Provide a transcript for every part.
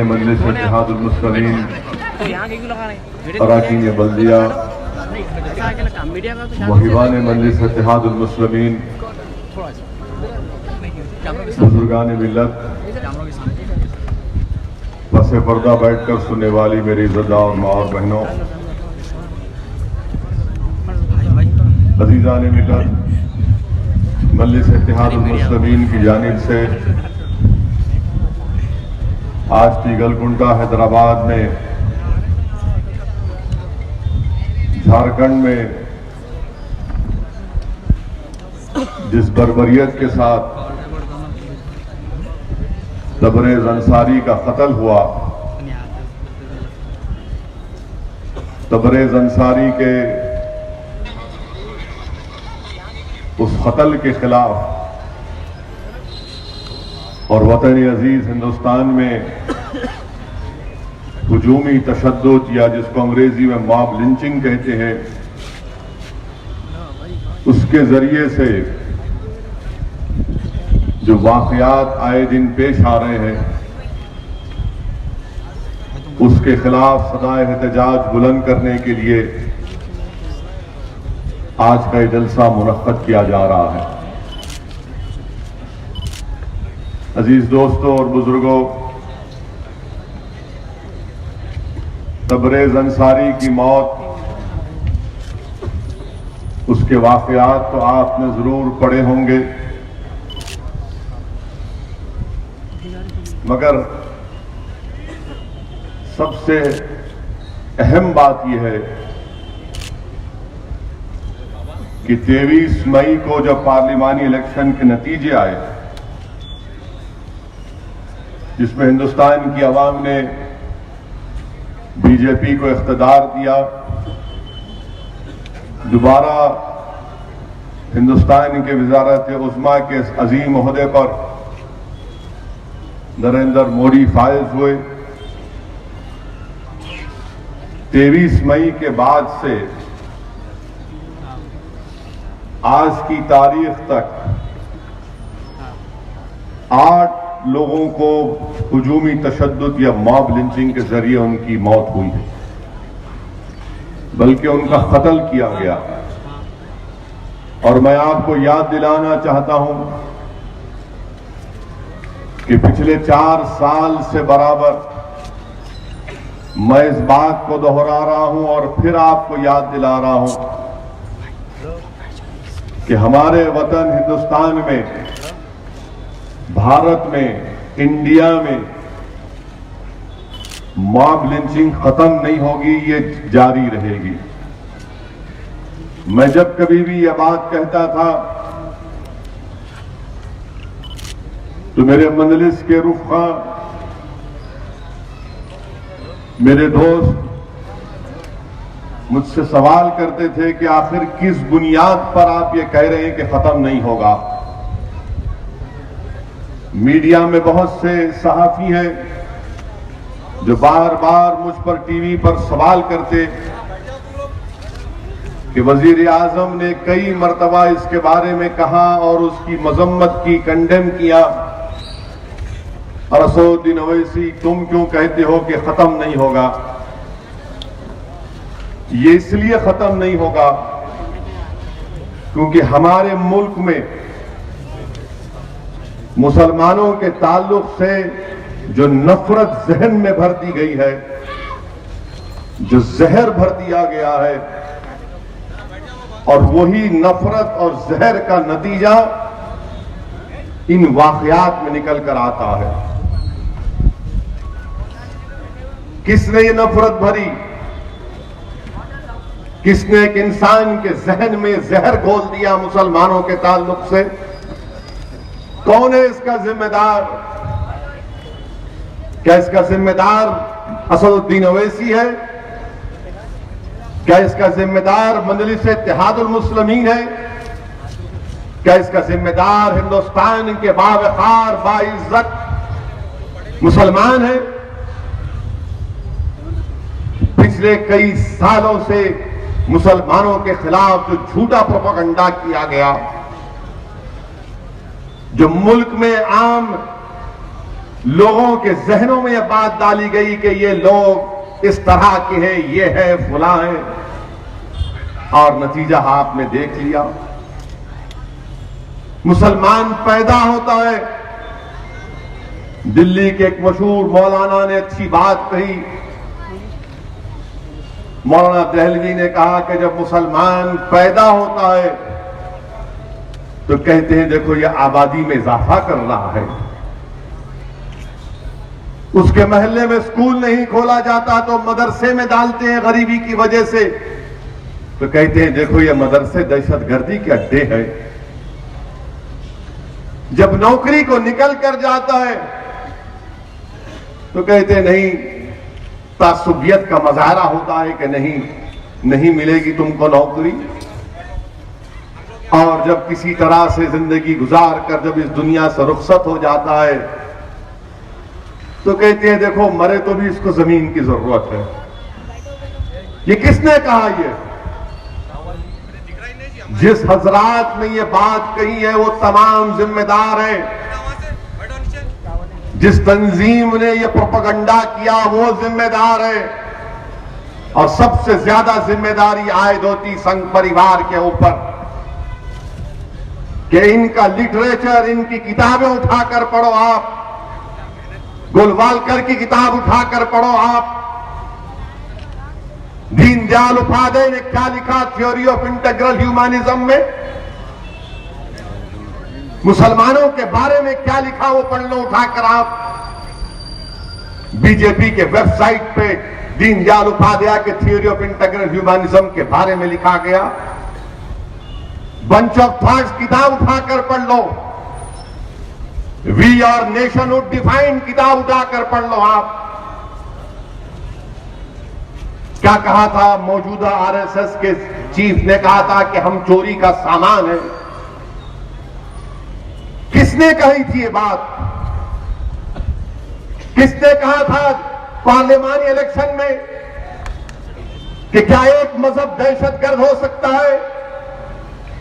मजलिस इत्तेहादुल मुस्लिमीन अरकान बल्दिया मुहिबान मजलिस इत्तेहादुल मुस्लिमीन बुजुर्गान मिल्लत पसे पर्दा बैठकर सुनने वाली मेरी इज़्ज़तदार और माँ और बहनों, अज़ीज़ान मिल्लत, मजलिस इत्तेहादुल मुस्लिमीन की जानिब से आज टीगलकुंटा हैदराबाद में झारखंड में जिस बर्बरियत के साथ तबरेज़ अंसारी का कत्ल हुआ, तबरेज़ अंसारी के उस कत्ल के खिलाफ और वतन अजीज हिंदुस्तान में हुजूमी तशद्दुद या जिसको अंग्रेजी में मॉब लिंचिंग कहते हैं, उसके जरिए से जो वाक़यात आए दिन पेश आ रहे हैं, उसके खिलाफ सदाए एहतजाज बुलंद करने के लिए आज का ये जलसा मुनक्कद किया जा रहा है। अजीज दोस्तों और बुजुर्गों, तबरेज़ अंसारी की मौत, उसके वाक़यात तो आपने जरूर पढ़े होंगे, मगर सबसे अहम बात यह है कि 23 मई को जब पार्लिमानी इलेक्शन के नतीजे आए, जिसमें हिंदुस्तान की आवाम ने बीजेपी को इख्तिदार दिया, दोबारा हिंदुस्तान के वज़ारत उज़्मा के अजीम ओहदे पर नरेंद्र मोदी फायज हुए। 23 मई के बाद से आज की तारीख तक 8 लोगों को हुजूमी तशद्दुद या मॉब लिंचिंग के जरिए उनकी मौत हुई है, बल्कि उनका कत्ल किया गया। और मैं आपको याद दिलाना चाहता हूं कि पिछले 4 साल से बराबर मैं इस बात को दोहरा रहा हूं और फिर आपको याद दिला रहा हूं कि हमारे वतन हिंदुस्तान में, भारत में, इंडिया में मॉब लिंचिंग खत्म नहीं होगी, ये जारी रहेगी। मैं जब कभी भी यह बात कहता था तो मेरे मजलिस के रुफ़ा, मेरे दोस्त मुझसे सवाल करते थे कि आखिर किस बुनियाद पर आप ये कह रहे हैं कि खत्म नहीं होगा। मीडिया में बहुत से सहाफी हैं जो बार बार मुझ पर टीवी पर सवाल करते कि वजीर आजम ने कई मर्तबा इसके बारे में कहा और उसकी मजम्मत की, कंडेम किया, और असदुद्दीन ओवैसी तुम क्यों कहते हो कि खत्म नहीं होगा? ये इसलिए खत्म नहीं होगा क्योंकि हमारे मुल्क में मुसलमानों के ताल्लुक से जो नफरत जहन में भर दी गई है, जो जहर भर दिया गया है, और वही नफरत और जहर का नतीजा इन वाकयात में निकल कर आता है। किसने ये नफरत भरी? किसने एक इंसान के जहन में जहर घोल दिया मुसलमानों के ताल्लुक से? कौन है इसका जिम्मेदार? क्या इसका जिम्मेदार असदुद्दीन ओवैसी है? क्या इसका जिम्मेदार मजलिस इत्तेहादुल मुस्लिमीन है? क्या इसका जिम्मेदार हिंदुस्तान के बावकार बाइज्जत मुसलमान है? पिछले कई सालों से मुसलमानों के खिलाफ जो झूठा प्रोपेगेंडा किया गया, जो मुल्क में आम लोगों के जहनों में यह बात डाली गई कि ये लोग इस तरह के हैं, ये है, फुला है, और नतीजा आपने देख लिया। मुसलमान पैदा होता है। दिल्ली के एक मशहूर मौलाना ने अच्छी बात कही। मौलाना दहलवी ने कहा कि जब मुसलमान पैदा होता है तो कहते हैं देखो ये आबादी में इजाफा कर रहा है। उसके मोहल्ले में स्कूल नहीं खोला जाता तो मदरसे में डालते हैं गरीबी की वजह से, तो कहते हैं देखो ये मदरसे दहशतगर्दी के अड्डे हैं। जब नौकरी को निकल कर जाता है तो कहते हैं नहीं, तासुबियत का मजारा होता है कि नहीं मिलेगी तुमको नौकरी। और जब किसी तरह से जिंदगी गुजार कर जब इस दुनिया से रुखसत हो जाता है तो कहते हैं देखो मरे तो भी इसको जमीन की जरूरत है। ये किसने कहा? ये जिस हजरात ने ये बात कही है वो तमाम जिम्मेदार हैं। जिस तंजीम ने ये प्रोपेगेंडा किया वो जिम्मेदार है। और सबसे ज्यादा जिम्मेदारी आयद होती संघ परिवार के ऊपर कि इनका लिटरेचर, इनकी किताबें उठाकर पढ़ो आप। गोलवालकर की किताब उठाकर पढ़ो आप। दीनदयाल उपाध्याय ने क्या लिखा थ्योरी ऑफ इंटीग्रल ह्यूमनिज्म में, मुसलमानों के बारे में क्या लिखा वो पढ़ लो उठाकर आप। बीजेपी के वेबसाइट पे दीनदयाल उपाध्याय के थ्योरी ऑफ इंटीग्रल ह्यूमनिज्म के बारे में लिखा गया। बंच ऑफ थॉट्स किताब उठाकर पढ़ लो। वी आर नेशनहुड डिफाइंड किताब उठाकर पढ़ लो आप। क्या कहा था मौजूदा आरएसएस के चीफ ने? कहा था कि हम चोरी का सामान है। किसने कही थी ये बात? किसने कहा था पार्लियामानी इलेक्शन में कि क्या एक मजहब दहशतगर्द हो सकता है?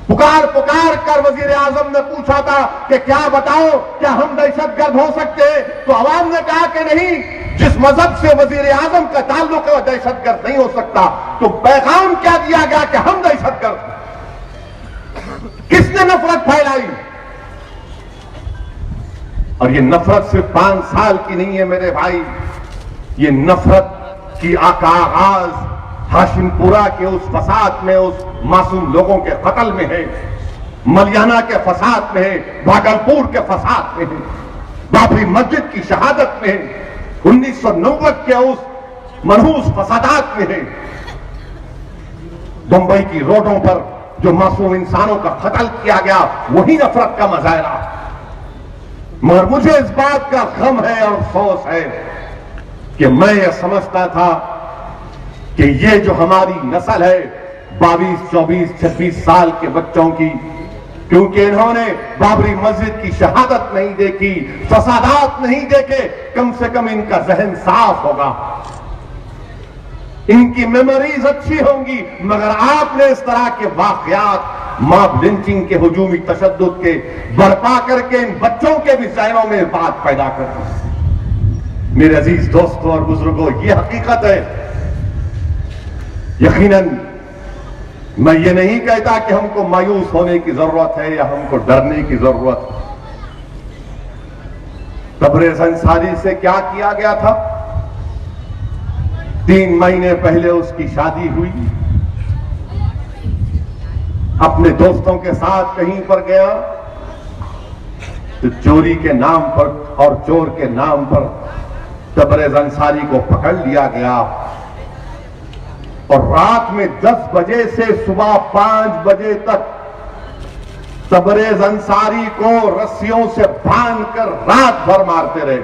पुकार कर वजीर आजम ने पूछा था कि क्या बताओ क्या हम दहशतगर्द हो सकते हैं? तो आवाम ने कहा कि नहीं, जिस मजहब से वजीर आजम का ताल्लुक है वह दहशतगर्द नहीं हो सकता। तो पैगाम क्या दिया गया कि हम दहशतगर्द? किसने नफरत फैलाई? और ये नफरत सिर्फ 5 साल की नहीं है मेरे भाई। ये नफरत की आगाज हाशिमपुरा के उस फसाद में, उस मासूम लोगों के कत्ल में है, मलियाना के फसाद में है, भागलपुर के फसाद में है, बाबरी मस्जिद की शहादत में है, 1990 के उस मनहूस फसादात में है, बंबई की रोडों पर जो मासूम इंसानों का कत्ल किया गया, वही नफरत का मजाहरा। मगर मुझे इस बात का गम है और अफसोस है कि मैं यह समझता था कि ये जो हमारी नस्ल है 22, 24, 26 साल के बच्चों की, क्योंकि इन्होंने बाबरी मस्जिद की शहादत नहीं देखी, फसादात नहीं देखे, कम से कम इनका जहन साफ होगा, इनकी मेमोरीज अच्छी होंगी। मगर आपने इस तरह के वाकयात, मॉब लिंचिंग के, हुजूमी तशद्दुद के बर्पा करके इन बच्चों के भी जहनों में बात पैदा कर दी। मेरे अजीज दोस्तों और बुजुर्गों, ये हकीकत है। यकीनन मैं ये नहीं कहता कि हमको मायूस होने की जरूरत है या हमको डरने की जरूरत है। तबरेज़ अंसारी से क्या किया गया था? 3 महीने पहले उसकी शादी हुई, अपने दोस्तों के साथ कहीं पर गया तो चोरी के नाम पर और चोर के नाम पर तबरेज़ अंसारी को पकड़ लिया गया और रात में 10 बजे से सुबह 5 बजे तक तबरेज़ अंसारी को रस्सियों से बांधकर रात भर मारते रहे।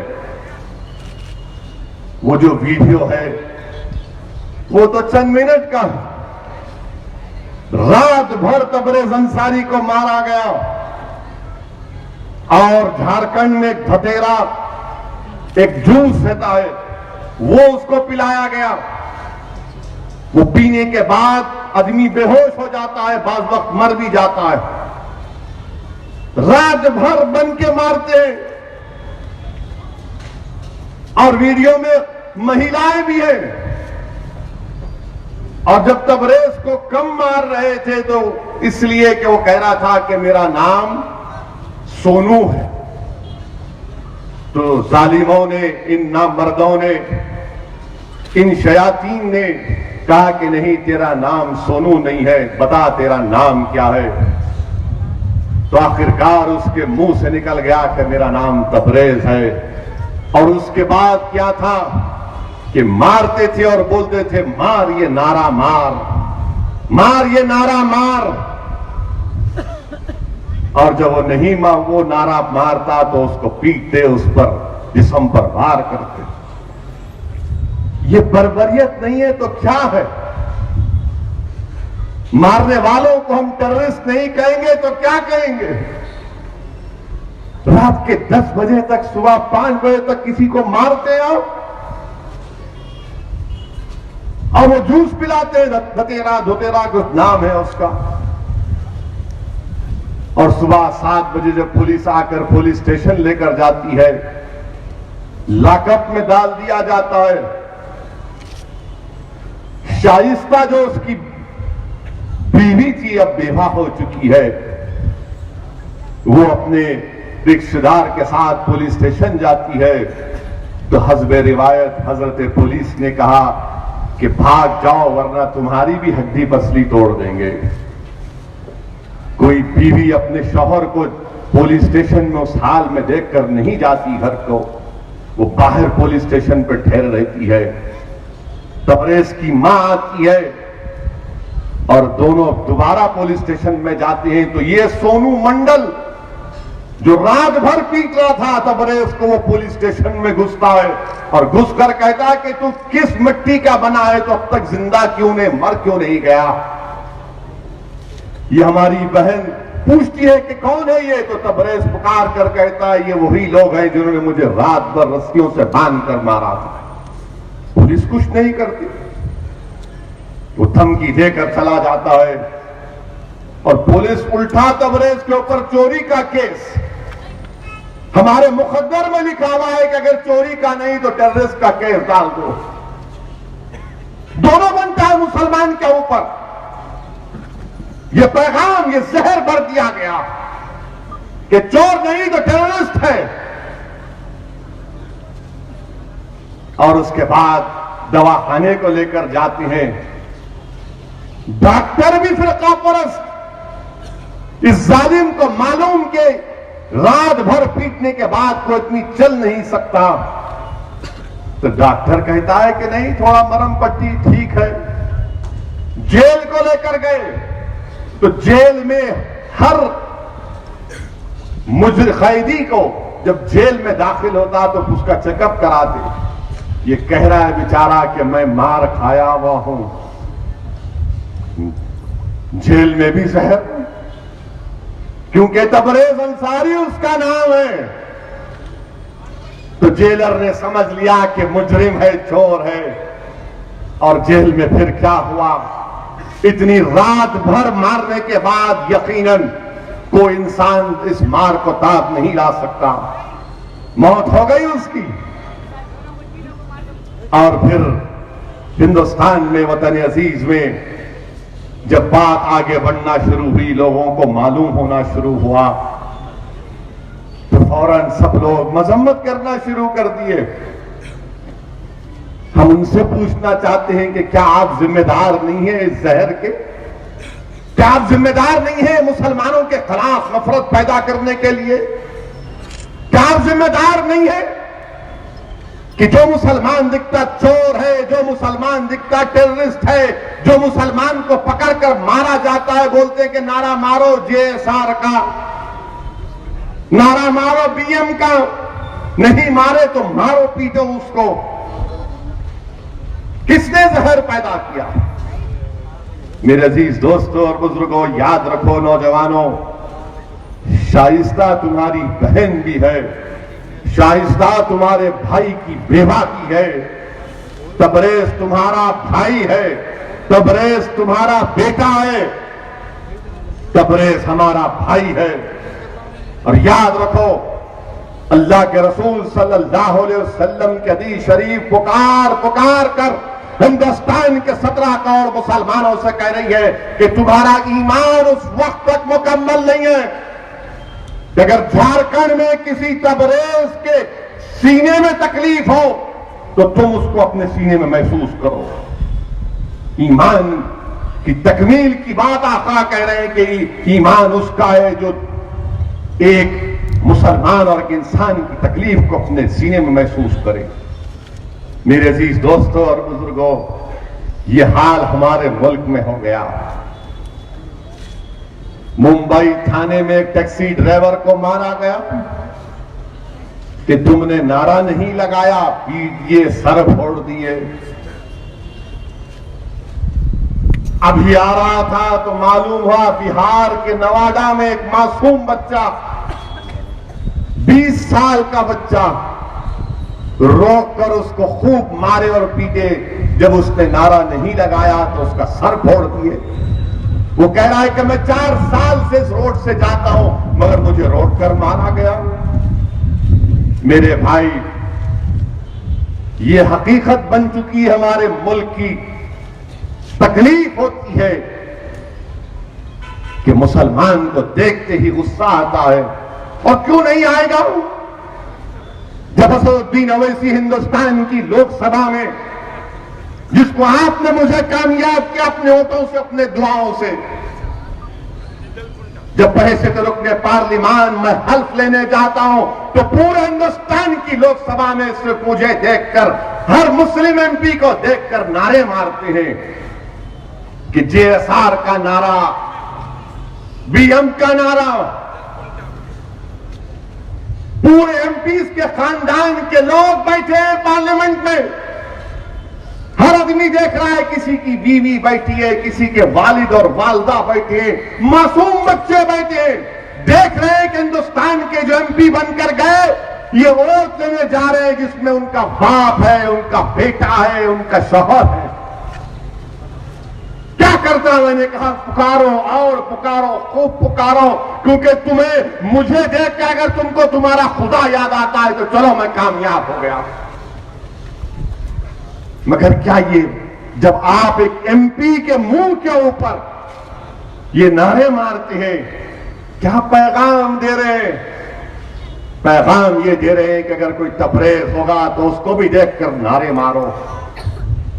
वो जो वीडियो है वो तो चंद मिनट का, रात भर तबरेज़ अंसारी को मारा गया। और झारखंड में एक धतेरा, एक जूस रहता है, वो उसको पिलाया गया। वो पीने के बाद आदमी बेहोश हो जाता है, बाज वक्त मर भी जाता है। रात भर बन के मारते हैं। और वीडियो में महिलाएं भी हैं। और जब तबरेज को कम मार रहे थे तो इसलिए कि वो कह रहा था कि मेरा नाम सोनू है, तो जालिमों ने, इन नामर्दों ने, इन शयातीन ने कहा कि नहीं, तेरा नाम सोनू नहीं है, बता तेरा नाम क्या है। तो आखिरकार उसके मुंह से निकल गया कि मेरा नाम तबरेज है। और उसके बाद क्या था कि मारते थे और बोलते थे, मार ये नारा मार, मार ये नारा मार। और जब वो नहीं वो नारा मारता तो उसको पीटते, उस पर जिस्म पर वार करते। ये बर्बरियत नहीं है तो क्या है? मारने वालों को हम टेररिस्ट नहीं कहेंगे तो क्या कहेंगे? रात के 10 बजे तक, सुबह 5 बजे तक किसी को मारते हैं और वो जूस पिलाते हैं, धतेरा धोतेरा कुछ नाम है उसका। और सुबह 7 बजे जब पुलिस आकर पुलिस स्टेशन लेकर जाती है, लॉकअप में डाल दिया जाता है। शाइस्ता जो उसकी बीवी थी, अब बेवा हो चुकी है, वो अपने रिश्तेदार के साथ पुलिस स्टेशन जाती है। तो हस्बे रिवायत हजरत पुलिस ने कहा कि भाग जाओ वरना तुम्हारी भी हड्डी पसली तोड़ देंगे। कोई बीवी अपने शौहर को पुलिस स्टेशन में उस हाल में देखकर नहीं जाती घर को, वो बाहर पुलिस स्टेशन पर ठहर रहती है। तबरेज की मां आती है और दोनों दोबारा पुलिस स्टेशन में जाते हैं। तो ये सोनू मंडल जो रात भर पीट रहा था तबरेज को, वो पुलिस स्टेशन में घुसता है और घुसकर कहता है कि तू किस मिट्टी का बना है, तो अब तक जिंदा क्यों नहीं, मर क्यों नहीं गया? ये हमारी बहन पूछती है कि कौन है ये? तो तबरेज पुकार कर कहता है, ये वही लोग हैं जिन्होंने मुझे रात भर रस्सियों से बांध कर मारा था। पुलिस कुछ नहीं करती, वो धमकी देकर चला जाता है और पुलिस उल्टा तबरेज के ऊपर चोरी का केस, हमारे मुकद्दर में लिखा हुआ है कि अगर चोरी का नहीं तो टेररिस्ट का केस डाल दो। दोनों बनता है मुसलमान के ऊपर। यह पैगाम, ये जहर भर दिया गया कि चोर नहीं तो टेररिस्ट है। और उसके बाद दवाखाने को लेकर जाते हैं, डॉक्टर भी फिरका परस्त। इस जालिम को मालूम के रात भर पीटने के बाद को इतनी चल नहीं सकता, तो डॉक्टर कहता है कि नहीं, थोड़ा मरहम पट्टी ठीक है। जेल को लेकर गए तो जेल में हर मुजरिम कैदी को जब जेल में दाखिल होता तो उसका चेकअप कराते। ये कह रहा है बेचारा कि मैं मार खाया हुआ हूं, जेल में भी जहर, क्योंकि तबरेज अंसारी उसका नाम है। तो जेलर ने समझ लिया कि मुजरिम है, चोर है। और जेल में फिर क्या हुआ? इतनी रात भर मारने के बाद यकीनन कोई इंसान इस मार को ताब नहीं ला सकता, मौत हो गई उसकी। और फिर हिंदुस्तान में, वतन अजीज में जब बात आगे बढ़ना शुरू हुई, लोगों को मालूम होना शुरू हुआ, तो फौरन सब लोग मजम्मत करना शुरू कर दिए। हम उनसे पूछना चाहते हैं कि क्या आप जिम्मेदार नहीं है इस जहर के? क्या आप जिम्मेदार नहीं है मुसलमानों के खिलाफ नफरत पैदा करने के लिए? क्या आप जिम्मेदार नहीं है कि जो मुसलमान दिखता चोर है, जो मुसलमान दिखता टेररिस्ट है, जो मुसलमान को पकड़कर मारा जाता है, बोलते हैं कि नारा मारो जेएसआर का, नारा मारो बीएम का, नहीं मारे तो मारो पीटो उसको। किसने जहर पैदा किया? मेरे अजीज दोस्तों और बुजुर्गों, याद रखो नौजवानों, शाइस्ता तुम्हारी बहन भी है, शाइस्ता तुम्हारे भाई की बेवा भी है, तबरेज तुम्हारा भाई है, तबरेज तुम्हारा बेटा है, तबरेज हमारा भाई है। और याद रखो अल्लाह के रसूल सल्लल्लाहु अलैहि वसल्लम के हदीस शरीफ पुकार पुकार कर हिंदुस्तान के 17 करोड़ मुसलमानों से कह रही है कि तुम्हारा ईमान उस वक्त तक मुकम्मल नहीं है कि अगर झारखंड में किसी तबरेज के सीने में तकलीफ हो तो तुम उसको अपने सीने में महसूस करो। ईमान की तकमील की बात आका कह रहे हैं कि ईमान उसका है जो एक मुसलमान और एक इंसान की तकलीफ को अपने सीने में महसूस करे। मेरे अजीज दोस्तों और बुजुर्गों, ये हाल हमारे मुल्क में हो गया। मुंबई थाने में एक टैक्सी ड्राइवर को मारा गया कि तुमने नारा नहीं लगाया, पीट दिए, सर फोड़ दिए। अभी आ रहा था तो मालूम हुआ बिहार के नवादा में एक मासूम बच्चा, 20 साल का बच्चा, रोक कर उसको खूब मारे और पीटे। जब उसने नारा नहीं लगाया तो उसका सर फोड़ दिए। वो कह रहा है कि मैं 4 साल से इस रोड से जाता हूं मगर मुझे रोक कर मारा गया। मेरे भाई, ये हकीकत बन चुकी है हमारे मुल्क की। तकलीफ होती है कि मुसलमान को देखते ही गुस्सा आता है, और क्यों नहीं आएगा? जब असदुद्दीन अवैसी हिंदुस्तान की लोकसभा में, जिसको आपने मुझे कामयाब किया अपने वोटों से, अपने दुआओं से, जब बहस रुकने पार्लिमान में हल्फ लेने जाता हूं तो पूरे हिंदुस्तान की लोकसभा में सिर्फ मुझे देखकर, हर मुस्लिम एमपी को देखकर नारे मारते हैं कि जेएसआर का नारा, बीएम का नारा, पूरे एमपीज के खानदान के लोग बैठे हैं पार्लियामेंट में। हर आदमी देख रहा है, किसी की बीवी बैठी है, किसी के वालिद और वालदा बैठे हैं, मासूम बच्चे बैठे हैं, देख रहे हैं कि हिंदुस्तान के जो एमपी बनकर गए ये वोट देने जा रहे हैं जिसमें उनका बाप है, उनका बेटा है, उनका शौहर है। क्या करता? मैंने कहा पुकारो और पुकारो, खूब पुकारो, क्योंकि तुम्हें मुझे देख के अगर तुमको तुम्हारा खुदा याद आता है तो चलो मैं कामयाब हो गया। मगर क्या ये जब आप एक एमपी के मुंह के ऊपर ये नारे मारते हैं, क्या पैगाम दे रहे हैं? पैगाम ये दे रहे हैं कि अगर कोई तबरेज होगा तो उसको भी देखकर नारे मारो।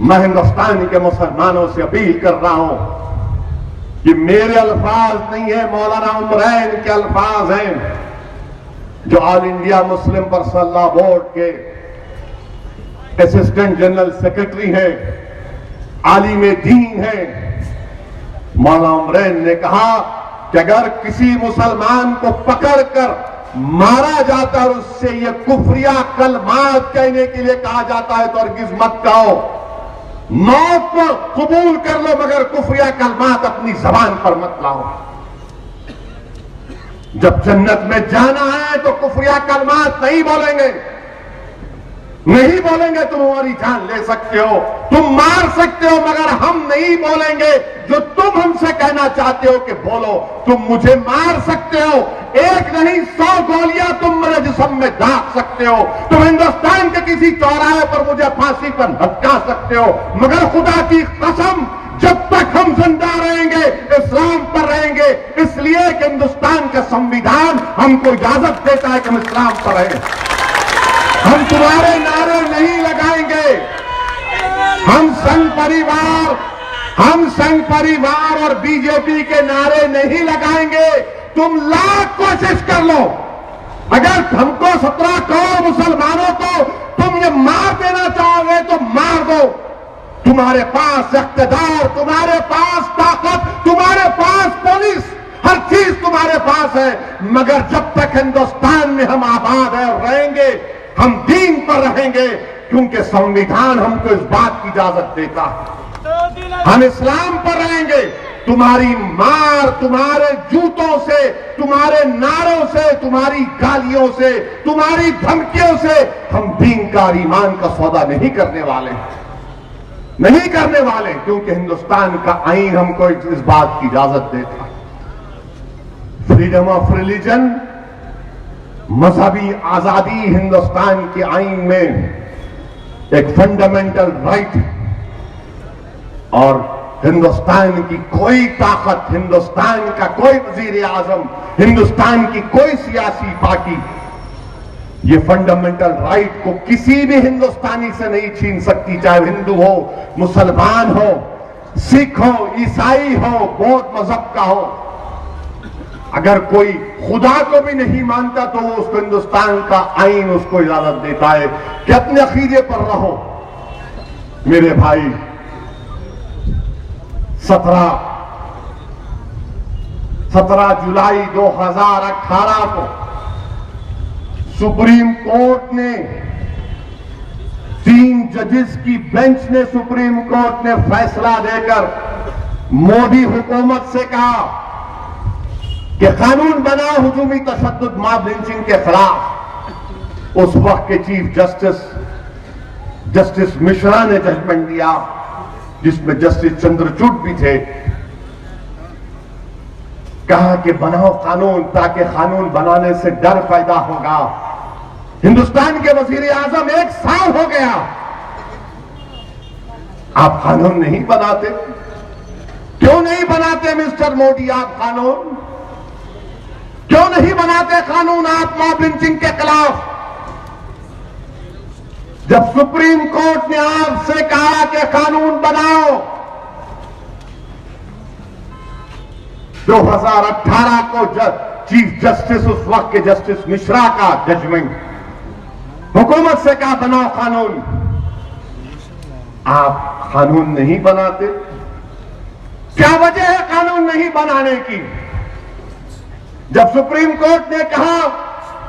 मैं हिंदुस्तान के मुसलमानों से अपील कर रहा हूं कि मेरे अल्फाज नहीं है, मौलाना उमरैन के अल्फाज हैं, जो all India Muslim personal law board के असिस्टेंट जनरल सेक्रेटरी हैं, आलिम दीन हैं। मौलाना उमरैन ने कहा कि अगर किसी मुसलमान को पकड़कर मारा जाता और उससे ये कुफरिया कलमात कहने के लिए कहा जाता है तो हरगिज़ मत कहो, मौत को कबूल कर लो मगर कुफरिया कलमात अपनी जबान पर मत लाओ। जब जन्नत में जाना है तो कुफरिया कलमात नहीं बोलेंगे, नहीं बोलेंगे। तुम हमारी जान ले सकते हो, तुम मार सकते हो, मगर हम नहीं बोलेंगे जो तुम हमसे कहना चाहते हो कि बोलो। तुम मुझे मार सकते हो, एक नहीं 100 गोलियां तुम मेरे जिस्म में दाग सकते हो, तुम हिंदुस्तान के किसी चौराहे पर मुझे फांसी पर लटका सकते हो, मगर खुदा की कसम जब तक हम जिंदा रहेंगे इस्लाम पर रहेंगे, इसलिए कि हिंदुस्तान का संविधान हमको इजाजत देता है कि हम इस्लाम पर रहें। हम तुम्हारे नारे नहीं लगाएंगे, हम संघ परिवार और बीजेपी के नारे नहीं लगाएंगे। तुम लाख कोशिश कर लो, अगर हमको 17 करोड़ मुसलमानों को तुम ये मार देना चाहोगे तो मार दो। तुम्हारे पास इख्तिदार, तुम्हारे पास ताकत, तुम्हारे पास पुलिस, हर चीज तुम्हारे पास है, मगर जब तक हिंदुस्तान में हम आबाद है रहेंगे, हम दीन पर रहेंगे, क्योंकि संविधान हमको इस बात की इजाजत देता है। हम इस्लाम पर रहेंगे। तुम्हारी मार, तुम्हारे जूतों से, तुम्हारे नारों से, तुम्हारी गालियों से, तुम्हारी धमकियों से हम दीन का, ईमान का सौदा नहीं करने वाले, नहीं करने वाले, क्योंकि हिंदुस्तान का आईन हमको इस बात की इजाजत देता है। फ्रीडम ऑफ रिलीजन, मजहबी आजादी हिंदुस्तान के आईन में एक फंडामेंटल राइट, और हिंदुस्तान की कोई ताकत, हिंदुस्तान का कोई वजीर आजम, हिंदुस्तान की कोई सियासी पार्टी ये फंडामेंटल राइट को किसी भी हिंदुस्तानी से नहीं छीन सकती, चाहे हिंदू हो, मुसलमान हो, सिख हो, ईसाई हो, बौद्ध मजहब का हो। अगर कोई खुदा को भी नहीं मानता तो वो उसको, हिंदुस्तान का आईन उसको इजाजत देता है कि अपने अकीदे पर रहो। मेरे भाई, 17 जुलाई 2018 को सुप्रीम कोर्ट ने, 3 जजेस की बेंच ने सुप्रीम कोर्ट ने फैसला देकर मोदी हुकूमत से कहा कि कानून बनाओ हुजूमी तशद्दुद मॉब लिंचिंग के खिलाफ। उस वक्त के चीफ जस्टिस मिश्रा ने जजमेंट दिया, जिसमें जस्टिस चंद्रचूड़ भी थे। कहा कि बनाओ कानून, ताकि कानून बनाने से डर पैदा होगा। हिंदुस्तान के वजीर आजम 1 साल हो गया, आप कानून नहीं बनाते। क्यों नहीं बनाते मिस्टर मोदी आप कानून? क्यों नहीं बनाते कानून आप मॉब लिंचिंग के खिलाफ? जब सुप्रीम कोर्ट ने आपसे कहा कि कानून बनाओ, 2018 को चीफ जस्टिस, उस वक्त के जस्टिस मिश्रा का जजमेंट, हुकूमत से कहा बनाओ कानून, आप कानून नहीं बनाते। क्या वजह है कानून नहीं बनाने की? जब सुप्रीम कोर्ट ने कहा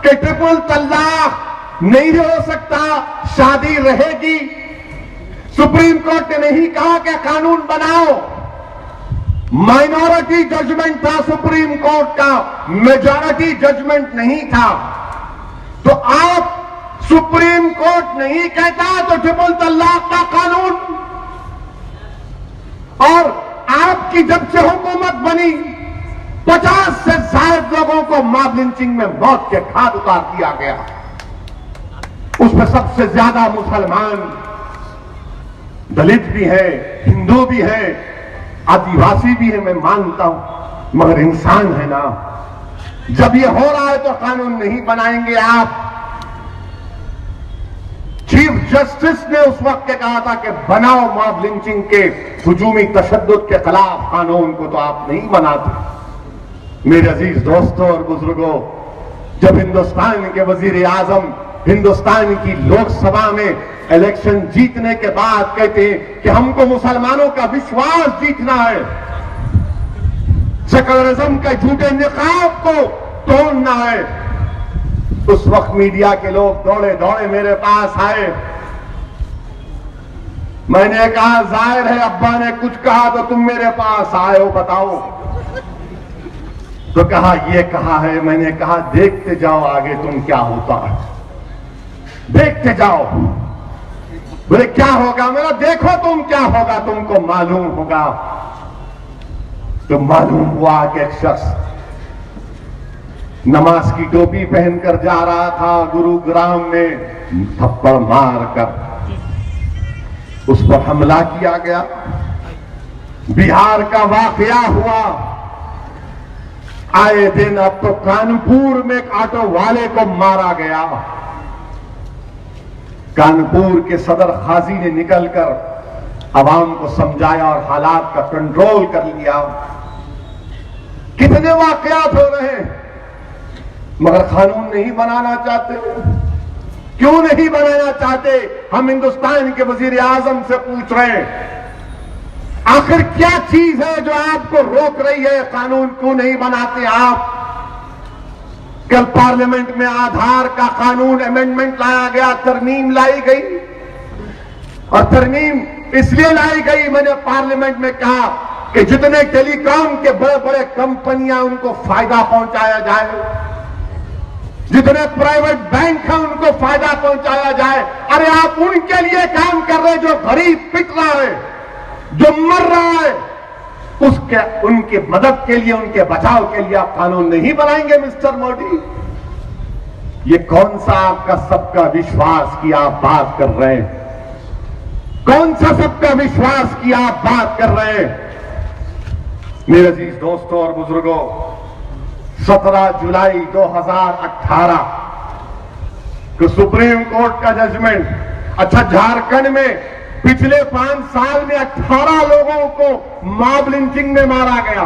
कि ट्रिपल तलाक नहीं हो सकता, शादी रहेगी, सुप्रीम कोर्ट ने नहीं कहा कि कानून बनाओ। माइनॉरिटी जजमेंट था सुप्रीम कोर्ट का, मेजॉरिटी जजमेंट नहीं था। तो आप, सुप्रीम कोर्ट नहीं कहता तो ट्रिपल तलाक का कानून, और आपकी जब से हुकूमत बनी 50 से ज्यादा लोगों को मॉब लिंचिंग में मौत के घाट उतार दिया गया। उसमें सबसे ज्यादा मुसलमान, दलित भी है, हिंदू भी है, आदिवासी भी है, मैं मानता हूं, मगर इंसान है ना। जब ये हो रहा है तो कानून नहीं बनाएंगे आप। चीफ जस्टिस ने उस वक्त कहा था कि बनाओ मॉब लिंचिंग के, हुजूमी तशद्दुद के खिलाफ कानून को, तो आप नहीं बनाते। मेरे अजीज दोस्तों और बुजुर्गों, जब हिंदुस्तान के वजीर आजम हिंदुस्तान की लोकसभा में इलेक्शन जीतने के बाद कहते हैं कि हमको मुसलमानों का विश्वास जीतना है, सेकुलरिज्म के झूठे निकाब को तोड़ना है, उस वक्त मीडिया के लोग दौड़े दौड़े मेरे पास आए। मैंने कहा जाहिर है अब्बा ने कुछ कहा तो तुम मेरे पास आए हो, बताओ। तो कहा ये कहा है। मैंने कहा देखते जाओ आगे तुम क्या होता है, देखते जाओ। बोले क्या होगा? मेरा देखो तुम क्या होगा, तुमको मालूम होगा। तो मालूम हुआ कि एक शख्स नमाज की टोपी पहनकर जा रहा था, गुरुग्राम में थप्पड़ मारकर उस पर हमला किया गया। बिहार का वाकया हुआ, आए दिन अब तो कानपुर में एक ऑटो वाले को मारा गया। कानपुर के सदर खाजी ने निकलकर आवाम को समझाया और हालात का कंट्रोल कर लिया। कितने वाकयात हो रहे हैं, मगर कानून नहीं बनाना चाहते। क्यों नहीं बनाना चाहते? हम हिंदुस्तान के वजीर आजम से पूछ रहे हैं, आखिर क्या चीज है जो आपको रोक रही है? कानून क्यों नहीं बनाते आप? कल पार्लियामेंट में आधार का कानून अमेंडमेंट लाया गया, तरमीम लाई गई, और तरमीम इसलिए लाई गई, मैंने पार्लियामेंट में कहा कि जितने टेलीकॉम के बड़े बड़े कंपनियां उनको फायदा पहुंचाया जाए, जितने प्राइवेट बैंक हैं उनको फायदा पहुंचाया जाए। अरे आप उनके लिए काम कर रहे जो गरीब पिट रहा है, जो मर रहा है, उसके उनके मदद के लिए, उनके बचाव के लिए आप कानून नहीं बनाएंगे मिस्टर मोदी? ये कौन सा आपका सबका विश्वास की आप बात कर रहे हैं? कौन सा सबका विश्वास की आप बात कर रहे हैं? मेरे अजीज दोस्तों और बुजुर्गों, 17 जुलाई 2018 को सुप्रीम कोर्ट का जजमेंट। अच्छा, झारखंड में पिछले 5 साल में 18 लोगों को मॉब लिंचिंग में मारा गया।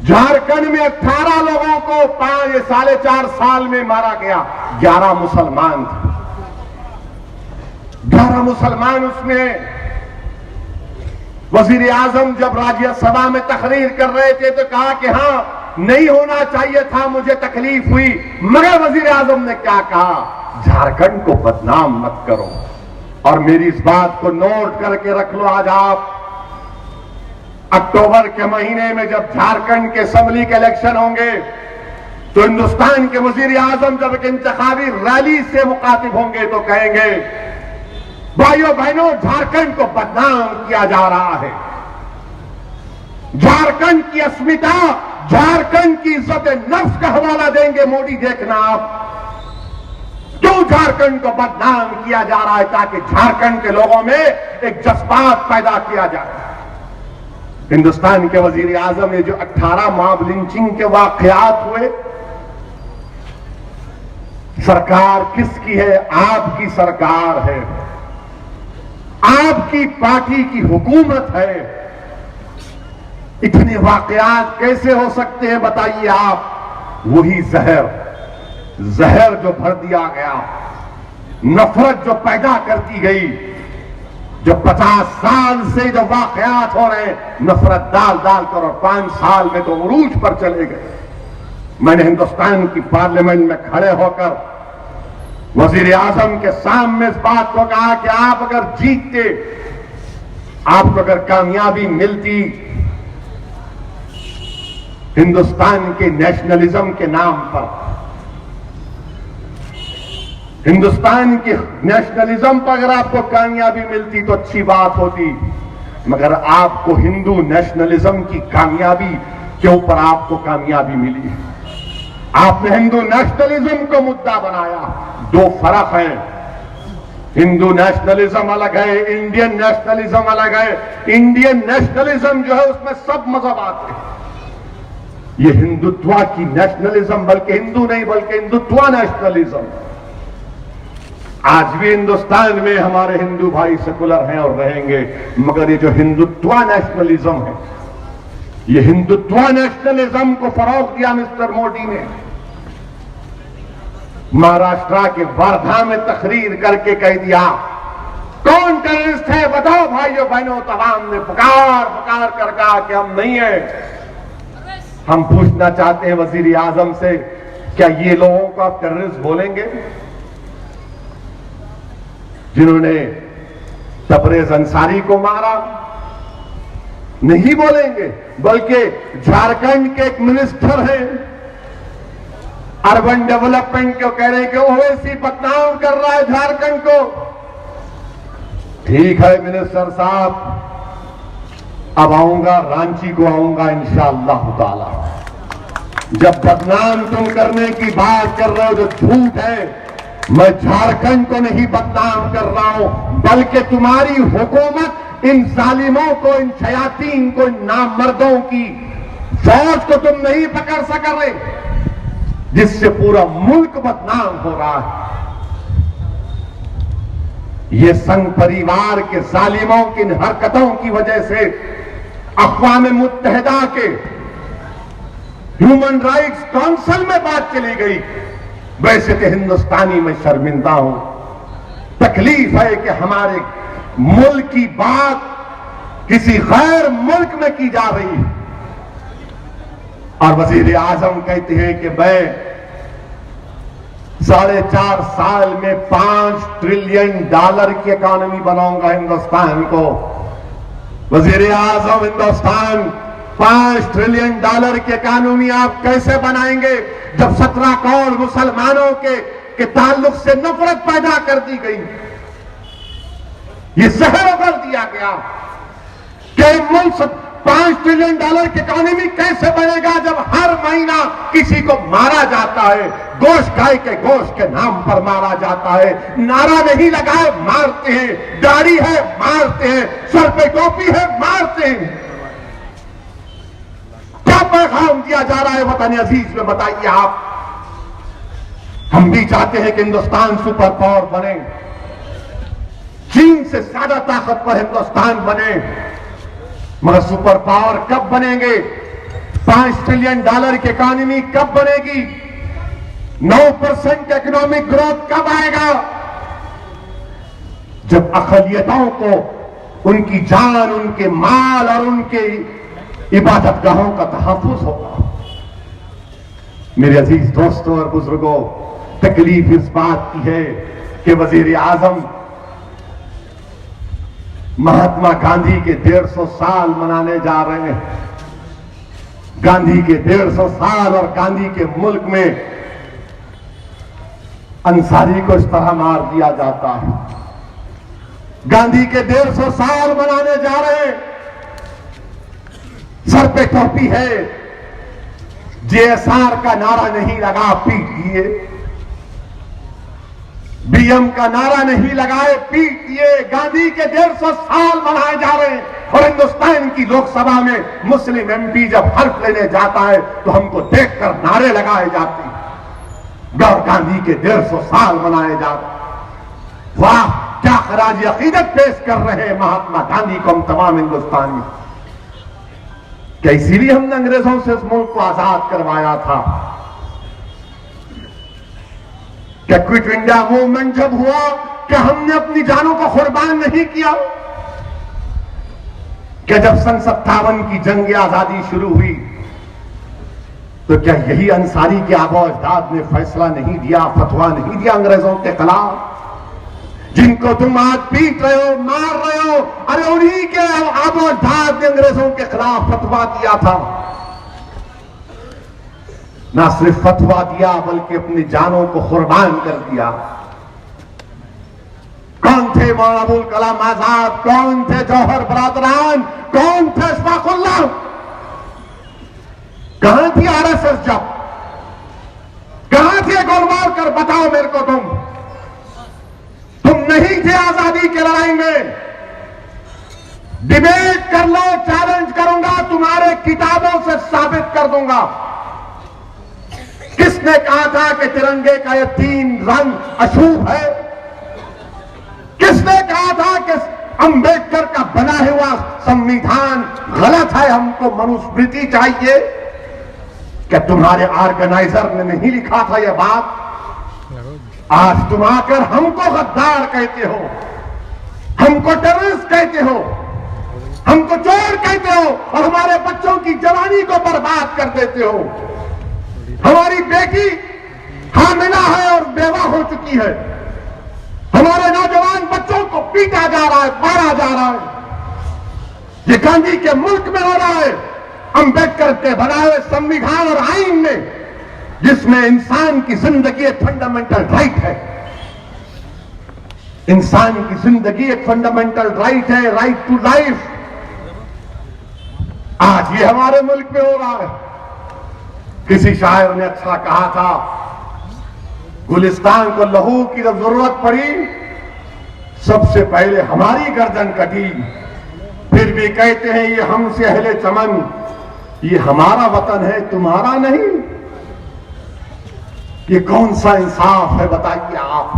झारखंड में 18 लोगों को 4.5 साल में मारा गया। 11 मुसलमान थे, 11 मुसलमान उसमें। वजीर आजम जब राज्यसभा में तकरीर कर रहे थे तो कहा कि हां, नहीं होना चाहिए था, मुझे तकलीफ हुई। मगर वजीर आजम ने क्या कहा? झारखंड को बदनाम मत करो। और मेरी इस बात को नोट करके रख लो। आज आप अक्टूबर के महीने में जब झारखंड के असेंबली के इलेक्शन होंगे तो हिंदुस्तान के वजीर आजम जब एक इंतखाबी रैली से मुखातिब होंगे तो कहेंगे, भाइयों बहनों, झारखंड को बदनाम किया जा रहा है। झारखंड की अस्मिता, झारखंड की इज्जत नफ्स का हवाला देंगे मोदी। देखना आप क्यों झारखंड को बदनाम किया जा रहा है, ताकि झारखंड के लोगों में एक जज्बात पैदा किया जाए। हिंदुस्तान के वजीर आजम ने जो 18 मॉब लिंचिंग के वाकयात हुए, सरकार किसकी है? आपकी सरकार है, आपकी पार्टी की हुकूमत है। इतने वाकयात कैसे हो सकते हैं बताइए आप? वही जहर जो भर दिया गया, नफरत जो पैदा कर दी गई, जो 50 साल से जो वाकयात हो रहे हैं, नफरत डाल डाल कर, और 5 साल में तो उरूज पर चले गए। मैंने हिंदुस्तान की पार्लियामेंट में खड़े होकर वजीर आजम के सामने इस बात को कहा कि आप अगर जीतते, आपको अगर कामयाबी मिलती हिंदुस्तान के नेशनलिज्म के नाम पर, हिंदुस्तान के नेशनलिज्म पर अगर आपको कामयाबी मिलती तो अच्छी बात होती। मगर आपको हिंदू नेशनलिज्म की कामयाबी के ऊपर आपको कामयाबी मिली। आपने हिंदू नेशनलिज्म को मुद्दा बनाया। 2 फर्क हैं, हिंदू नेशनलिज्म अलग है, इंडियन नेशनलिज्म अलग है। इंडियन नेशनलिज्म जो है उसमें सब मजहब आते हैं। ये हिंदुत्व की नेशनलिज्म, बल्कि हिंदू नहीं बल्कि हिंदुत्व नेशनलिज्म। आज भी हिंदुस्तान में हमारे हिंदू भाई सेकुलर हैं और रहेंगे, मगर ये जो हिंदुत्व नेशनलिज्म है, ये हिंदुत्व नेशनलिज्म को फरोग दिया मिस्टर मोदी ने। महाराष्ट्र के वर्धा में तकरीर करके कह दिया, कौन टेररिस्ट है बताओ भाइयों बहनों। तमाम ने पुकार पुकार कर कहा कि हम नहीं है। हम पूछना चाहते हैं वजीर आजम से, क्या ये लोगों को आप टेररिस्ट बोलेंगे जिन्होंने तबरेज अंसारी को मारा? नहीं बोलेंगे। बल्कि झारखंड के एक मिनिस्टर हैं अर्बन डेवलपमेंट को, कह रहे हैं कि ओवैसी बदनाम कर रहा है झारखंड को। ठीक है मिनिस्टर साहब, अब आऊंगा, रांची को आऊंगा इंशाअल्लाह ताला। जब बदनाम तुम करने की बात कर रहे हो जो झूठ है, मैं झारखंड को नहीं बदनाम कर रहा हूं, बल्कि तुम्हारी हुकूमत इन जालिमों को, इन शयातीन को, इन नामर्दों की फौज को तुम नहीं पकड़ सक रहे, जिससे पूरा मुल्क बदनाम हो रहा है। ये संघ परिवार के जालिमों की इन हरकतों की वजह से अक़वाम मुत्तहिदा के ह्यूमन राइट्स काउंसिल में बात चली गई। वैसे तो हिंदुस्तानी में शर्मिंदा हूं, तकलीफ है कि हमारे मुल्क की बात किसी गैर मुल्क में की जा रही है। और वजीर आजम कहते हैं कि मैं 4.5 साल में $5 ट्रिलियन की इकॉनमी बनाऊंगा हिंदुस्तान को। वजीर आजम, हिंदुस्तान $5 ट्रिलियन की इकॉनमी आप कैसे बनाएंगे जब 17 करोड़ मुसलमानों के ताल्लुक से नफरत पैदा कर दी गई, ये जहर कर दिया गया कि मुल्क $5 ट्रिलियन की इकोनॉमी कैसे बनेगा जब हर महीना किसी को मारा जाता है, गोश्त गाय के गोश्त के नाम पर मारा जाता है, नारा नहीं लगाए मारते हैं, दाढ़ी है मारते हैं, सर पे टोपी है मारते हैं। क्या पैगाम दिया जा रहा है वतन अजीज में, बताइए आप। हम भी चाहते हैं कि हिंदुस्तान सुपर पावर बने, चीन से ज्यादा ताकतवर हिंदुस्तान बने, मगर सुपर पावर कब बनेंगे? $5 ट्रिलियन की इकोनॉमी कब बनेगी? 9% इकोनॉमिक ग्रोथ कब आएगा? जब अक़लियतों को उनकी जान, उनके माल और उनके इबादतगाहों का तहफ़्फ़ुज़ होगा। मेरे अजीज दोस्तों और बुजुर्गों, तकलीफ इस बात की है कि वजीर आजम महात्मा गांधी के 150 साल मनाने जा रहे हैं। गांधी के 150 साल और गांधी के मुल्क में अंसारी को इस तरह मार दिया जाता है। गांधी के 150 साल मनाने जा रहे हैं, सर पे टोपी है, JSR का नारा नहीं लगा पीट दिए, BM का नारा नहीं लगाए पीट दिए। गांधी के 150 साल मनाए जा रहे हैं और हिंदुस्तान की लोकसभा में मुस्लिम MP जब हल्फ लेने जाता है तो हमको देखकर नारे लगाए जाते हैं। गौर गांधी के 150 साल मनाए जाते हैं। वाह, क्या खराज अकीदत पेश कर रहे हैं महात्मा गांधी को हम तमाम हिंदुस्तानी। क्या इसीलिए हमने अंग्रेजों से इस मुल्क को आजाद करवाया था? क्या क्विट इंडिया मूवमेंट जब हुआ, क्या हमने अपनी जानों को कुर्बान नहीं किया? क्या जब सन 57 की जंग आजादी शुरू हुई तो क्या यही अंसारी के आबो अजदाद ने फैसला नहीं दिया, फतवा नहीं दिया अंग्रेजों के खिलाफ? जिनको तुम आज पीट रहे हो, मार रहे हो, अरे उन्हीं के आबो अजदाद ने अंग्रेजों के खिलाफ फतवा दिया था। ना सिर्फ फतवा दिया बल्कि अपनी जानों को कुर्बान कर दिया। कौन थे मौलाना अबुल कलाम आजाद? कौन थे जौहर बरादरान? कौन थे अशफाकुल्लाह? कहां थी RSS जब? कहां थे गोलवालकर? बताओ मेरे को तुम नहीं थे आजादी की लड़ाई में। डिबेट कर लो, चैलेंज करूंगा, तुम्हारे किताबों से साबित कर दूंगा। किसने कहा था कि तिरंगे का ये 3 रंग अशुभ है? किसने कहा था कि अंबेडकर का बना हुआ संविधान गलत है, हमको मनुस्मृति चाहिए? क्या तुम्हारे ऑर्गेनाइजर ने नहीं लिखा था यह बात? आज तुम आकर हमको गद्दार कहते हो, हमको टेररिस्ट कहते हो, हमको चोर कहते हो और हमारे बच्चों की जवानी को बर्बाद कर देते हो। हमारी बेटी हामिला है और बेवा हो चुकी है, हमारे नौजवान बच्चों को पीटा जा रहा है, मारा जा रहा है। ये गांधी के मुल्क में हो रहा है, अंबेडकर के बनाए संविधान और आईन में, जिसमें इंसान की जिंदगी एक फंडामेंटल राइट है। इंसान की जिंदगी एक फंडामेंटल राइट है, राइट टू लाइफ। आज ये हमारे मुल्क में हो रहा है। किसी शायर ने अच्छा कहा था, गुलिस्तान को लहू की जब जरूरत पड़ी सबसे पहले हमारी गर्दन कटी, फिर भी कहते हैं ये हमसे अहले चमन, ये हमारा वतन है तुम्हारा नहीं। ये कौन सा इंसाफ है बताइए आप?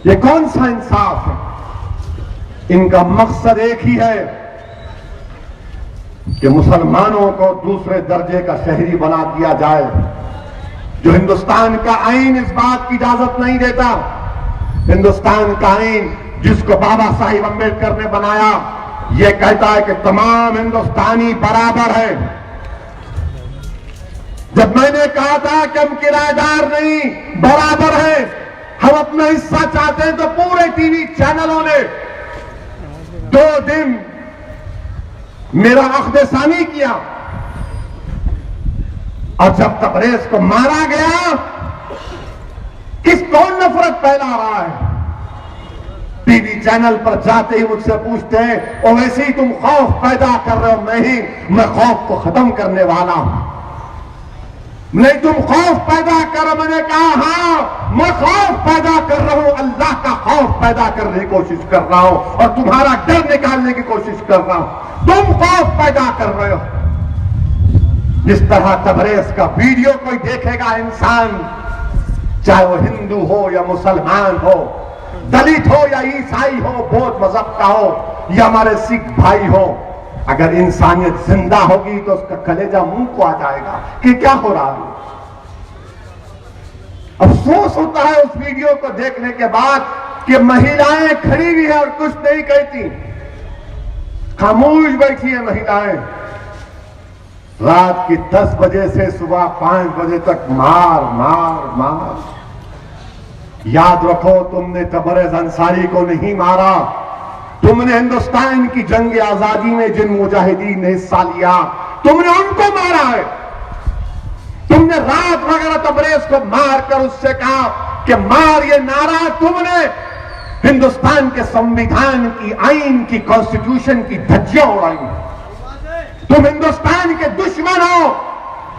ये कौन सा इंसाफ है? इनका मकसद एक ही है कि मुसलमानों को दूसरे दर्जे का शहरी बना दिया जाए। जो हिंदुस्तान का आईन इस बात की इजाजत नहीं देता। हिंदुस्तान का आईन जिसको बाबा साहिब अम्बेडकर ने बनाया, यह कहता है कि तमाम हिंदुस्तानी बराबर है। जब मैंने कहा था कि हम किराएदार नहीं, बराबर है, हम अपना हिस्सा चाहते हैं, तो पूरे टीवी चैनलों ने 2 दिन मेरा अख्देसानी किया। और जब तबरेज को मारा गया, कौन नफरत फैला रहा है? टीवी चैनल पर जाते ही मुझसे पूछते हैं और वैसे ही तुम खौफ पैदा कर रहे हो। मैं खौफ को खत्म करने वाला हूं। नहीं, तुम खौफ पैदा करो। मैंने कहा हां, मैं खौफ पैदा कर रहा हूं, अल्लाह का खौफ पैदा करने की कोशिश कर रहा हूं और तुम्हारा डर निकालने की कोशिश कर रहा हूं। तुम खौफ पैदा कर रहे हो। जिस तरह तबरेज का वीडियो कोई देखेगा इंसान, चाहे वो हिंदू हो या मुसलमान हो, दलित हो या ईसाई हो, बौद्ध मजहब का हो या हमारे सिख भाई हो, अगर इंसानियत जिंदा होगी तो उसका कलेजा मुंह को आ जाएगा कि क्या हो रहा है। अफसोस होता है उस वीडियो को देखने के बाद कि महिलाएं खड़ी हुई है और कुछ नहीं कहती, खामोश बैठी है महिलाएं। रात की 10 बजे से सुबह 5 बजे तक मार मार मार। याद रखो, तुमने तबरेज अंसारी को नहीं मारा, तुमने हिंदुस्तान की जंग आजादी में जिन मुजाहिदीन ने हिस्सा लिया, तुमने उनको मारा है। तुमने रात वगैरह तबरेज को मारकर उससे कहा कि मार, ये नारा तुमने हिंदुस्तान के संविधान की, आइन की, कॉन्स्टिट्यूशन की धज्जियां उड़ाई। तुम हिंदुस्तान के दुश्मन हो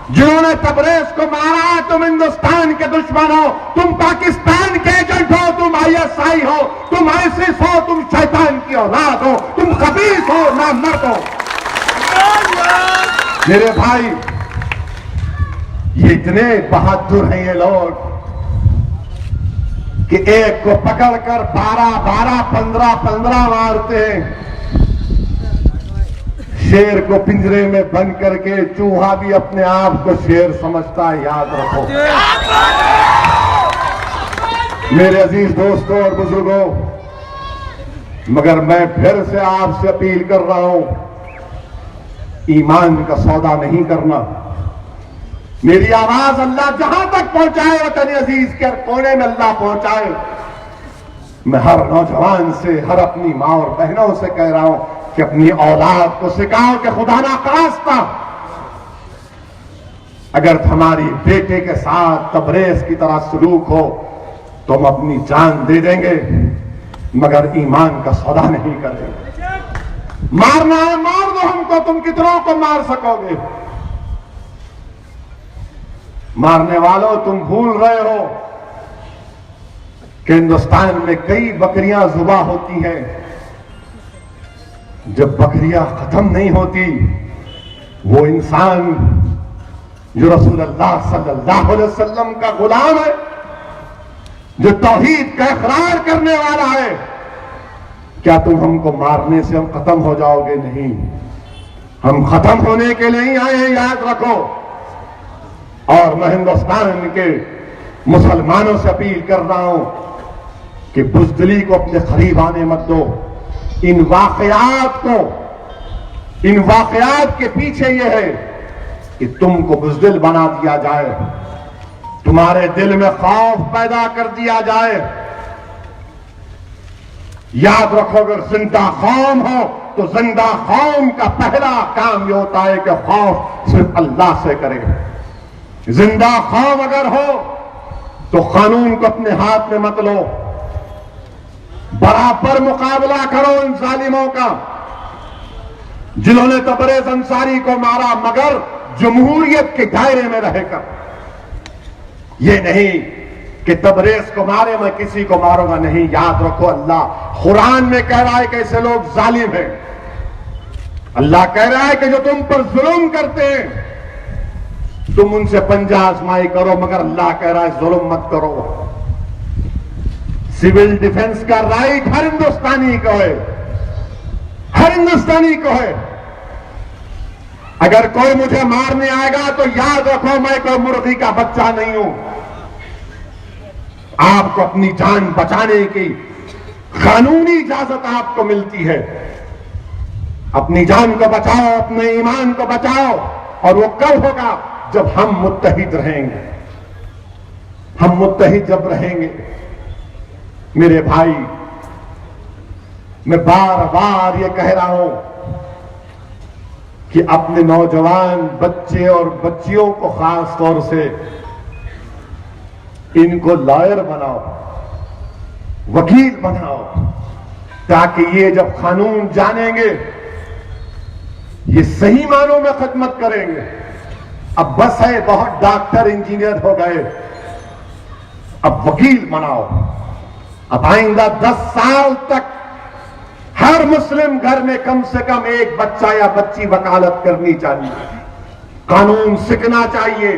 जिन्होंने तबरेज को मारा। तुम हिंदुस्तान के दुश्मन हो, तुम पाकिस्तान के एजेंट हो, तुम ISI हो, तुम आईसिस हो, तुम शैतान की औलाद हो, तुम खबीस हो, नामर्द हो। मेरे भाई, ये इतने बहादुर हैं ये लोग कि एक को पकड़कर 12-12, 15-15 मारते हैं। शेर को पिंजरे में बंद करके चूहा भी अपने आप को शेर समझता है, याद रखो। मेरे अजीज दोस्तों और बुजुर्गों, मगर मैं फिर से आपसे अपील कर रहा हूं, ईमान का सौदा नहीं करना। मेरी आवाज अल्लाह जहां तक पहुंचाए, वतन अजीज के हर कोने में अल्लाह पहुंचाए। मैं हर नौजवान से, हर अपनी मां और बहनों से कह रहा हूं कि अपनी औलाद को सिखाओ कि खुदा ना खास्ता अगर हमारी बेटे के साथ तबरेज की तरह सलूक हो तो हम अपनी जान दे देंगे, मगर ईमान का सौदा नहीं करेंगे। मारना है मार दो हमको, तुम कितनों को मार सकोगे। मारने वालों, तुम भूल रहे हो कि हिंदुस्तान में कई बकरियां जुबा होती हैं। जब बकरियां खत्म नहीं होती, वो इंसान जो रसूलुल्लाह सल्लल्लाहु अलैहि वसल्लम का गुलाम है, जो तौहीद का इकरार करने वाला है, क्या तुम हमको मारने से हम खत्म हो जाओगे? नहीं, हम खत्म होने के लिए नहीं आए हैं, याद रखो। और मैं हिंदुस्तान के मुसलमानों से अपील कर रहा हूं कि बुज़दिली को अपने करीब आने मत दो। इन वाकयात के पीछे यह है कि तुमको बुज़दिल बना दिया जाए, तुम्हारे दिल में खौफ पैदा कर दिया जाए। याद रखो, अगर जिंदा कौम हो तो जिंदा कौम का पहला काम यह होता है कि खौफ सिर्फ अल्लाह से करे। जिंदा कौम अगर हो तो कानून को अपने हाथ में मत लो, बराबर मुकाबला करो इन जालिमों का जिन्होंने तबरेज अंसारी को मारा, मगर जमहूरियत के दायरे में रहकर। ये नहीं कि तबरेज को मारे मैं किसी को मारूंगा, नहीं। याद रखो, अल्लाह कुरान में कह रहा है कि ऐसे लोग जालिम हैं। अल्लाह कह रहा है कि जो तुम पर जुल्म करते हैं तुम उनसे पंजा आजमाई करो, मगर अल्लाह कह रहा है जुल्म मत करो। सिविल डिफेंस का राइट हर हिंदुस्तानी को है, हर हिंदुस्तानी को है। अगर कोई मुझे मारने आएगा तो याद रखो, मैं कोई मुर्गी का बच्चा नहीं हूं। आपको अपनी जान बचाने की कानूनी इजाजत आपको मिलती है। अपनी जान को बचाओ, अपने ईमान को बचाओ, और वो कब होगा? जब हम मुत्तहिद रहेंगे। हम मुत्तहिद जब रहेंगे, मेरे भाई, मैं बार बार ये कह रहा हूं कि अपने नौजवान बच्चे और बच्चियों को खास तौर से इनको लॉयर बनाओ, वकील बनाओ, ताकि ये जब कानून जानेंगे ये सही मानों में खिदमत करेंगे। अब बस है, बहुत डॉक्टर इंजीनियर हो गए, अब वकील बनाओ। अब आइंदा 10 साल तक हर मुस्लिम घर में कम से कम एक बच्चा या बच्ची वकालत करनी चाहिए। कानून सीखना चाहिए।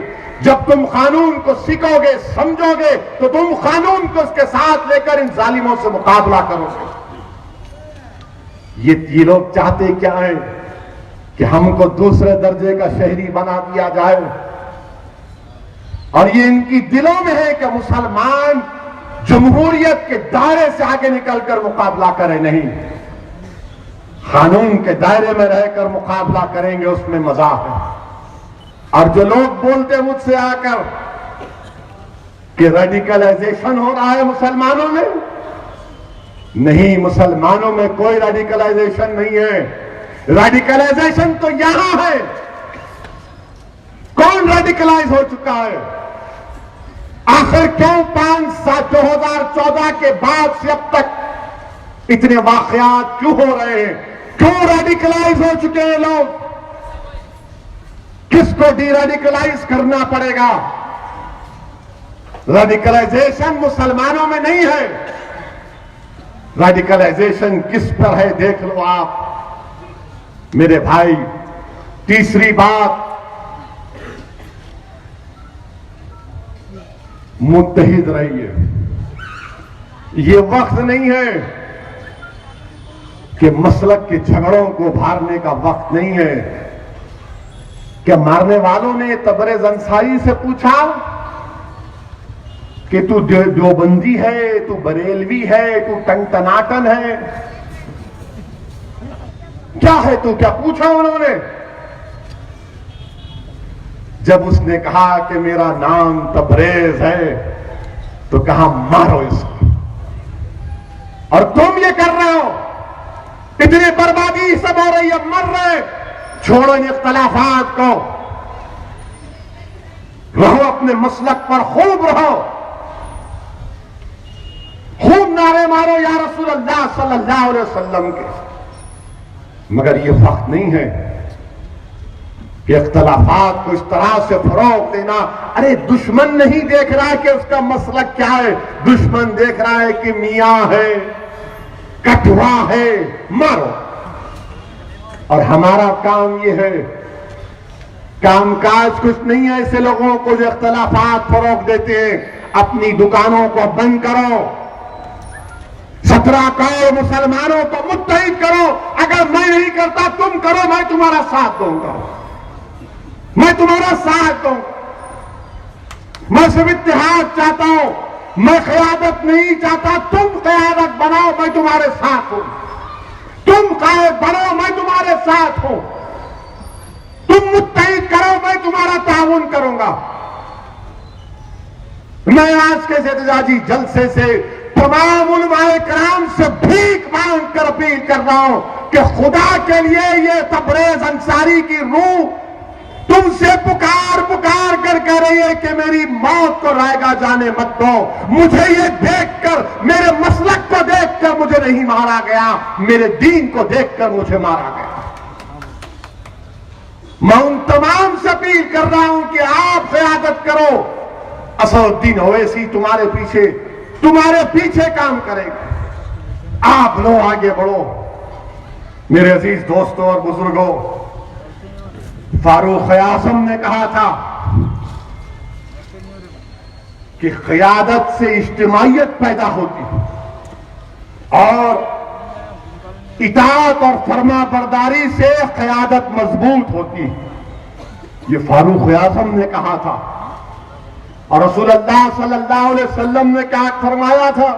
जब तुम कानून को सीखोगे, समझोगे, तो तुम कानून को उसके साथ लेकर इन जालिमों से मुकाबला करोगे। ये लोग चाहते क्या है कि हमको दूसरे दर्जे का शहरी बना दिया जाए, और ये इनकी दिलों में है कि मुसलमान जमहूरियत के दायरे से आगे निकलकर मुकाबला करें। नहीं, कानून के दायरे में रहकर मुकाबला करेंगे, उसमें मजा है। और जो लोग बोलते मुझसे आकर कि रेडिकलाइजेशन हो रहा है मुसलमानों में, नहीं, मुसलमानों में कोई रेडिकलाइजेशन नहीं है। रेडिकलाइजेशन तो यहां है। कौन रेडिकलाइज हो चुका है? आखिर क्यों 2014 के बाद से अब तक इतने वाकयात क्यों हो रहे हैं? क्यों रेडिकलाइज हो चुके हैं लोग? किसको डीरेडिकलाइज करना पड़ेगा? रेडिकलाइजेशन मुसलमानों में नहीं है। रेडिकलाइजेशन किस पर है देख लो आप मेरे भाई। तीसरी बात, मुत्तहिद रहिए। ये वक्त नहीं है कि मसलक के झगड़ों को भारने का वक्त नहीं है। क्या मारने वालों ने तबरेज अंसारी से पूछा कि तू देवबंदी है, तू बरेलवी है, तू टंटनाटन है, क्या है तू? क्या पूछा उन्होंने? जब उसने कहा कि मेरा नाम तबरेज है, तो कहा मारो इसको। और तुम ये कर रहे हो, इतनी बर्बादी सब हो रही है, मर रहे। छोड़ो इन इख्तलाफात को, रहो अपने मसलक पर, खूब रहो, खूब नारे मारो या रसूल अल्लाह सल्लल्लाहु अलैहि वसल्लम के। मगर ये वक्त नहीं है कि इख्तलाफात को इस तरह से फरोग देना। अरे दुश्मन नहीं देख रहा है कि उसका मसलक क्या है, दुश्मन देख रहा है कि मियां है, कठुआ है, मारो। और हमारा काम ये है, कामकाज कुछ नहीं है ऐसे लोगों को जो इख्तलाफात फरोग देते हैं। अपनी दुकानों को बंद करो, 17 करोड़ मुसलमानों को मुत्तहिद करो। अगर मैं नहीं करता तुम करो, मैं तुम्हारा साथ दूंगा, मैं तुम्हारा साथ दूंगा। मैं सिर्फ इत्तेहाद चाहता हूं, मैं क़यादत नहीं चाहता। तुम क़यादत बनाओ, मैं तुम्हारे साथ हूं। तुम कायद बनो, मैं तुम्हारे साथ हूं। तुम मुत्तहिद करो, मैं तुम्हारा ताउन करूंगा। मैं आज के एहतजाजी जलसे से तमाम उलमाए कराम से भीख मांग कर अपील कर रहा हूं कि खुदा के लिए ये तबरेज अंसारी की रूह तुमसे पुकार पुकार कर कह रही है कि मेरी मौत को रायगा जाने मत दो। मुझे ये देखकर, मेरे मसलक को देखकर मुझे नहीं मारा गया, मेरे दीन को देखकर मुझे मारा गया। मैं उन तमाम से अपील कर रहा हूं कि आप क़यादत करो। असदुद्दीन ओवैसी तुम्हारे पीछे काम करेगा। आप लोग आगे बढ़ो। मेरे अजीज दोस्तों और बुजुर्गों, फारूक आज़म ने कहा था कि क़यादत से इज्तिमाइयत पैदा होती है और इताअत और फरमाबरदारी से क़यादत मजबूत होती है। ये फारूक आज़म ने कहा था। और रसूलुल्लाह सल्लल्लाहु अलैहि वसल्लम ने क्या फरमाया था?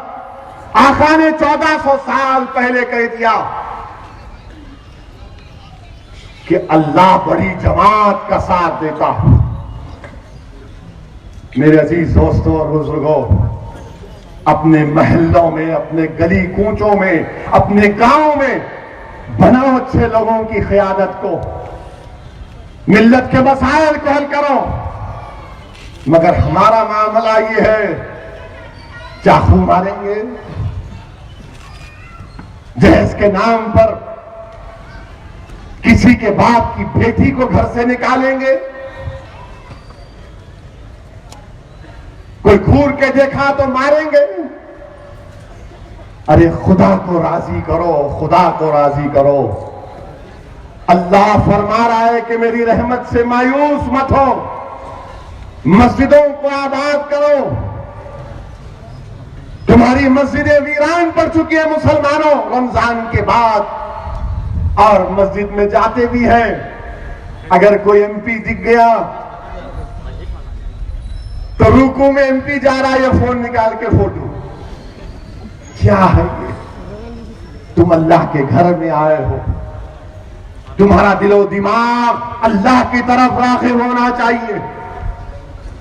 आका ने 1400 साल पहले कह दिया कि अल्लाह बड़ी जमात का साथ देता है। मेरे अजीज दोस्तों और बुजुर्गों, अपने महल्लों में, अपने गली कूचों में, अपने गांव में बनाओ अच्छे लोगों की क़यादत को। मिल्लत के मसाइल को हल करो। मगर हमारा मामला ये है, चाकू मारेंगे, दहेज के नाम पर किसी के बाप की बेटी को घर से निकालेंगे। कोई घूर के देखा तो मारेंगे। अरे खुदा को राजी करो, खुदा को राजी करो। अल्लाह फरमा रहा है कि मेरी रहमत से मायूस मत हो, मस्जिदों को आबाद करो। तुम्हारी मस्जिदें वीरान पड़ चुकी है मुसलमानों रमजान के बाद, और मस्जिद में जाते भी हैं। अगर कोई एमपी दिख गया तो रुकू में एमपी जा रहा है, ये फोन निकाल के फोटो। क्या है ये? तुम अल्लाह के घर में आए हो, तुम्हारा दिलो दिमाग अल्लाह की तरफ राग़िब होना चाहिए।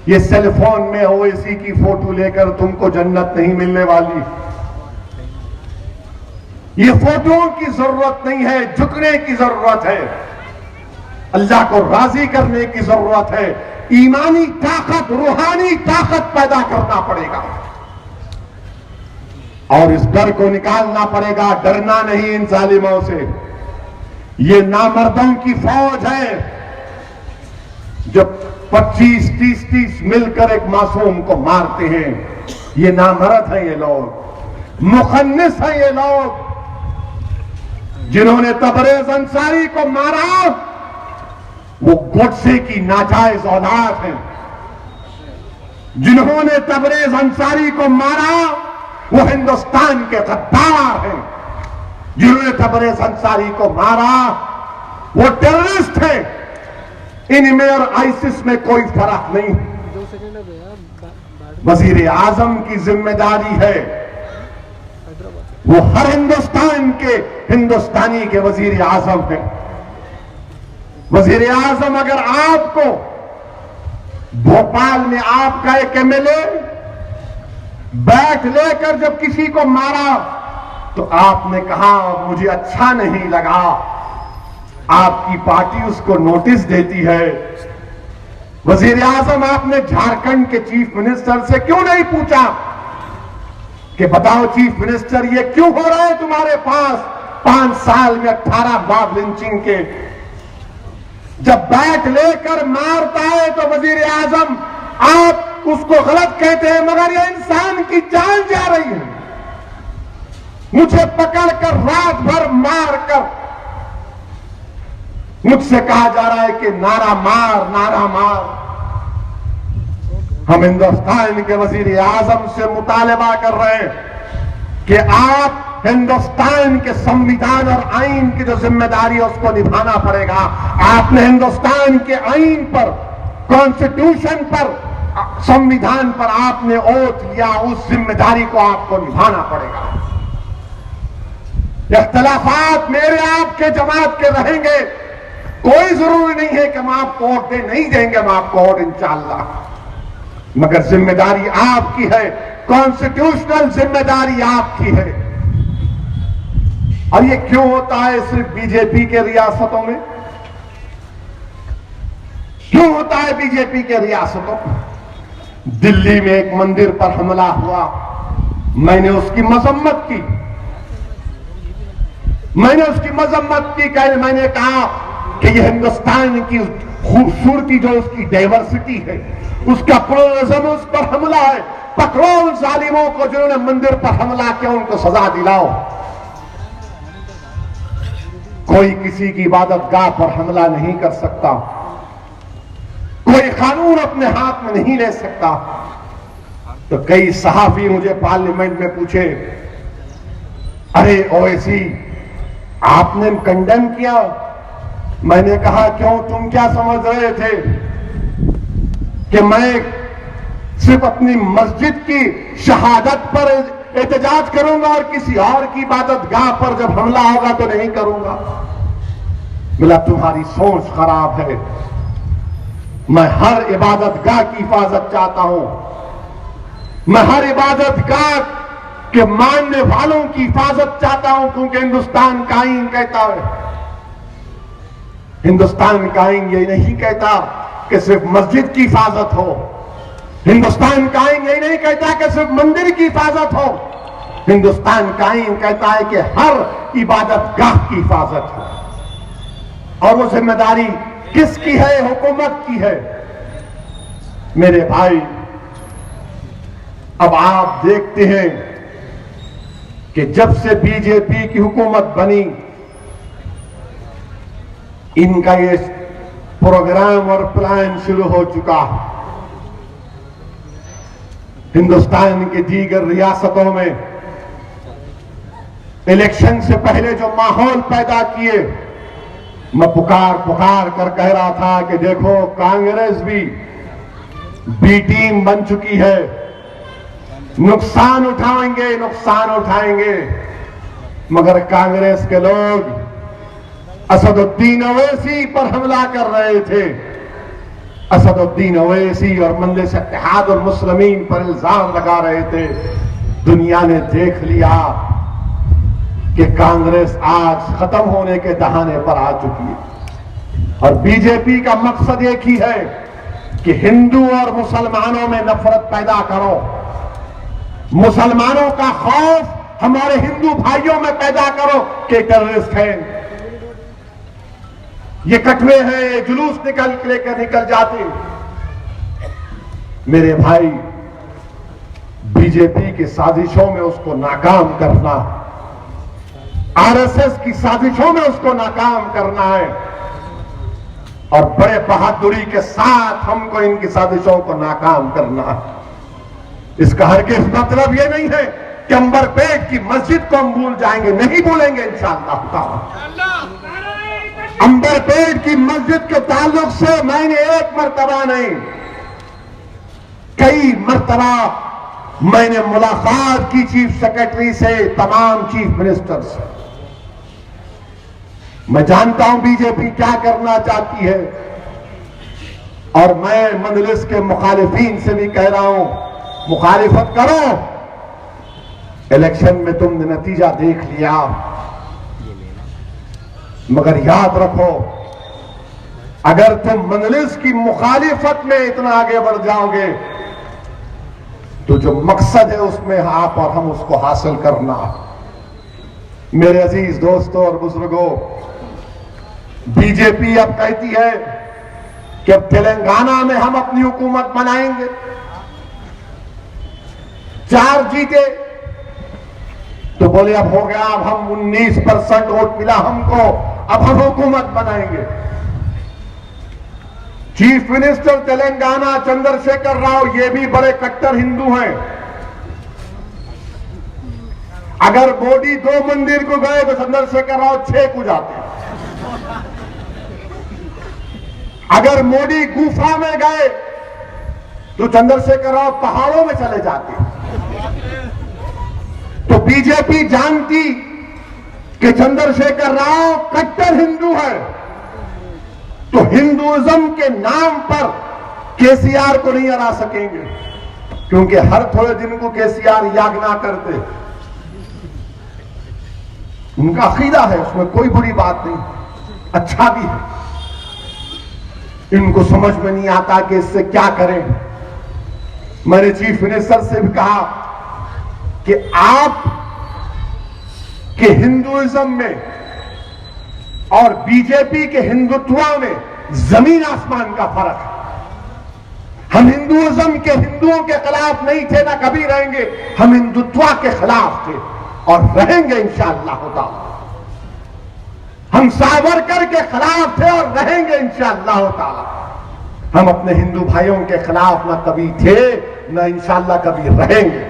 ये सेलफोन में ओवैसी की फोटो लेकर तुमको जन्नत नहीं मिलने वाली। ये फोटोओं की जरूरत नहीं है, झुकने की जरूरत है, अल्लाह को राजी करने की जरूरत है। ईमानी ताकत, रूहानी ताकत पैदा करना पड़ेगा और इस डर को निकालना पड़ेगा। डरना नहीं इन जालिमों से। ये नामर्दों की फौज है जो 25, 30 मिलकर एक मासूम को मारते हैं। ये नामर्द हैं, ये लोग मुखन्निस हैं। ये लोग जिन्होंने तबरेज अंसारी को मारा वो गोडसे की नाजायज औलाद है। जिन्होंने तबरेज अंसारी को मारा वो हिंदुस्तान के गद्दार हैं। जिन्होंने तबरेज अंसारी को मारा वो टेररिस्ट हैं। इनमें और आईसिस में कोई फर्क नहीं। वजीर आजम की जिम्मेदारी है, वो हर हिंदुस्तान के हिंदुस्तानी के वजीर आजम है। वजीर आजम अगर आपको भोपाल में आपका एक एमएलए बैट लेकर जब किसी को मारा तो आपने कहा मुझे अच्छा नहीं लगा, आपकी पार्टी उसको नोटिस देती है। वजीर आजम आपने झारखंड के चीफ मिनिस्टर से क्यों नहीं पूछा कि बताओ चीफ मिनिस्टर ये क्यों हो रहा है तुम्हारे पास? 5 साल में 18 बार लिंचिंग के। जब बैट लेकर मारता है तो वजीर आजम आप उसको गलत कहते हैं, मगर ये इंसान की जान जा रही है। मुझे पकड़कर रात भर मारकर मुझसे कहा जा रहा है कि नारा मार, नारा मार। हम हिंदुस्तान के वजीर आजम से मुतालबा कर रहे हैं कि आप हिंदुस्तान के संविधान और आईन की जो जिम्मेदारी है उसको निभाना पड़ेगा। आपने हिंदुस्तान के आईन पर, कॉन्स्टिट्यूशन पर, संविधान पर आपने ओथ लिया, उस जिम्मेदारी को आपको निभाना पड़ेगा। इख्तिलाफात मेरे आपके जमात के रहेंगे, कोई जरूरी नहीं है कि हम आपको वोट दें, नहीं देंगे हम आपको वोट इंशाअल्लाह, मगर जिम्मेदारी आपकी है, कॉन्स्टिट्यूशनल जिम्मेदारी आपकी है। और ये क्यों होता है सिर्फ बीजेपी के रियासतों में? क्यों होता है बीजेपी के रियासतों में? दिल्ली में एक मंदिर पर हमला हुआ, मैंने उसकी मजम्मत की, मैंने कहा कि यह हिंदुस्तान की खूबसूरती जो उसकी डाइवर्सिटी है, उसका प्लुरलिज्म, उस पर हमला है। पकड़ो उन जालिमों को जिन्होंने मंदिर पर हमला किया, उनको सजा दिलाओ। कोई किसी की इबादतगाह पर हमला नहीं कर सकता, कोई कानून अपने हाथ में नहीं ले सकता। तो कई सहाफी मुझे पार्लियामेंट में पूछे, अरे ओवैसी आपने कंडेम किया? मैंने कहा क्यों, तुम क्या समझ रहे थे कि मैं सिर्फ अपनी मस्जिद की शहादत पर एहतजाज करूंगा और किसी और की इबादतगाह पर जब हमला होगा तो नहीं करूंगा? बोला तुम्हारी सोच खराब है। मैं हर इबादतगाह की हिफाजत चाहता हूं, मैं हर इबादतगाह के मानने वालों की हिफाजत चाहता हूं, क्योंकि हिंदुस्तान का आईन कहता है, हिंदुस्तान का आईन ये नहीं कहता कि सिर्फ मस्जिद की हिफाजत हो, हिंदुस्तान का आईन यही नहीं कहता कि सिर्फ मंदिर की हिफाजत हो, हिंदुस्तान का आईन कहता है कि हर इबादत गाह की हिफाजत है, और वो जिम्मेदारी किसकी है? हुकूमत की है। मेरे भाई, अब आप देखते हैं कि जब से बीजेपी की हुकूमत बनी, इनका ये प्रोग्राम और प्लान शुरू हो चुका। हिंदुस्तान के दीगर रियासतों में इलेक्शन से पहले जो माहौल पैदा किए, मैं पुकार पुकार कर कह रहा था कि देखो कांग्रेस भी बी टीम बन चुकी है, नुकसान उठाएंगे, नुकसान उठाएंगे। मगर कांग्रेस के लोग असदुद्दीन ओवैसी पर हमला कर रहे थे। असदुद्दीन ओवैसी और मजलिस इत्तेहादुल मुस्लिमीन पर इल्जाम लगा रहे थे। दुनिया ने देख लिया कि कांग्रेस आज खत्म होने के दहाने पर आ चुकी है, और बीजेपी का मकसद एक ही है कि हिंदू और मुसलमानों में नफरत पैदा करो, मुसलमानों का खौफ हमारे हिंदू भाइयों में पैदा करो कि टेररिस्ट हैं, ये कटवे हैं, ये जुलूस निकल जाते। मेरे भाई, बीजेपी की साजिशों में उसको नाकाम करना, आरएसएस की साजिशों में उसको नाकाम करना है, और बड़े बहादुरी के साथ हमको इनकी साजिशों को नाकाम करना है। इसका हरगिज़ मतलब यह नहीं है कि अंबरपेट की मस्जिद को हम भूल जाएंगे, नहीं भूलेंगे इंशाअल्लाह ताला। अंबरपेट की मस्जिद के ताल्लुक से मैंने एक मर्तबा नहीं, कई मर्तबा मैंने मुलाकात की चीफ सेक्रेटरी से, तमाम चीफ मिनिस्टर से। मैं जानता हूं बीजेपी क्या करना चाहती है, और मैं मजलिस के मुखालिफिन से भी कह रहा हूं, मुखालिफत करो, इलेक्शन में तुमने नतीजा देख लिया, मगर याद रखो, अगर तुम मजलिस की मुखालिफत में इतना आगे बढ़ जाओगे तो जो मकसद है उसमें आप और हम उसको हासिल करना। मेरे अजीज दोस्तों और बुजुर्गों, बीजेपी अब कहती है कि अब तेलंगाना में हम अपनी हुकूमत बनाएंगे। 4 जीते तो बोले अब हो गया, अब हम 19% वोट मिला हमको, अब हम हुकूमत बनाएंगे। चीफ मिनिस्टर तेलंगाना चंद्रशेखर राव, ये भी बड़े कट्टर हिंदू हैं। अगर मोदी 2 मंदिर को गए तो चंद्रशेखर राव 6 को जाते। अगर मोदी गुफा में गए तो चंद्रशेखर राव पहाड़ों में चले जाते। तो बीजेपी जानती कि चंद्रशेखर राव कट्टर हिंदू है, तो हिंदुइज्म के नाम पर केसीआर को नहीं हरा सकेंगे, क्योंकि हर थोड़े दिन को केसीआर यागना करते। उनका अकीदा है, उसमें कोई बुरी बात नहीं, अच्छा भी है। इनको समझ में नहीं आता कि इससे क्या करें। मैंने चीफ मिनिस्टर से भी कहा कि आप के हिंदुइज्म में और बीजेपी के हिंदुत्व में जमीन आसमान का फर्क है। हम हिंदुइज्म के हिंदुओं के खिलाफ नहीं थे, ना कभी रहेंगे। हम हिंदुत्व के खिलाफ थे और रहेंगे इंशाअल्लाह ताला। हम सावरकर के खिलाफ थे और रहेंगे इंशाअल्लाह ताला। हम अपने हिंदू भाइयों के खिलाफ ना कभी थे, ना इंशाअल्लाह कभी रहेंगे।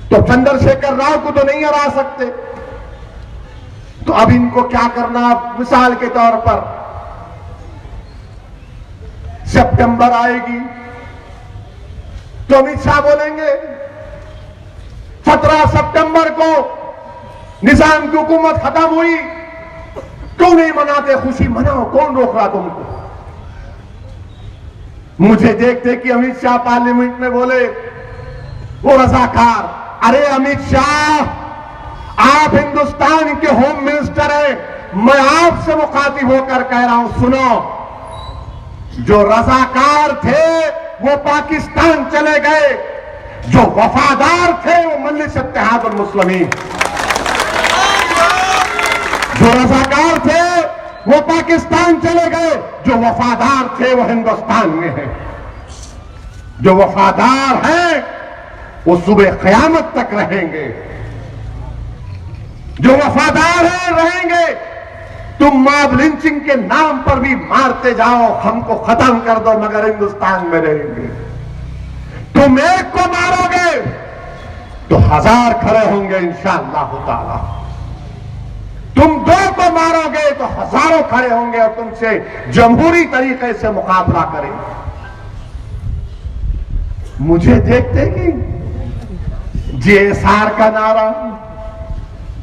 तो चंद्रशेखर राव को तो नहीं हरा सकते, तो अब इनको क्या करना? मिसाल के तौर पर सितंबर आएगी तो अमित शाह बोलेंगे 17 सितंबर को निजाम की हुकूमत खत्म हुई, क्यों नहीं मनाते? खुशी मनाओ, कौन रोक रहा तुमको? मुझे देखते कि अमित शाह पार्लियामेंट में बोले वो रजाकार। अरे अमित शाह, आप हिंदुस्तान के होम मिनिस्टर हैं, मैं आपसे मुखातिब होकर कह रहा हूं, सुनो, जो रजाकार थे वो पाकिस्तान चले गए, जो वफादार थे वो मजलिस इत्तेहादुल मुस्लिमीन, जो रज़ाकार थे वो पाकिस्तान चले गए, जो वफादार थे वो हिंदुस्तान में हैं, जो वफादार हैं वो सुबह क़यामत तक रहेंगे, जो वफादार हैं रहेंगे। तुम मॉब लिंचिंग के नाम पर भी मारते जाओ, हमको खत्म कर दो, मगर हिंदुस्तान में रहेंगे। तुम एक को मारोगे तो 1000 खड़े होंगे इंशाअल्लाह ताला, तुम 2 को मारोगे तो हजारों खड़े होंगे और तुमसे जमहूरी तरीके से मुकाबला करेंगे। मुझे देखते ही जेएसआर का नारा,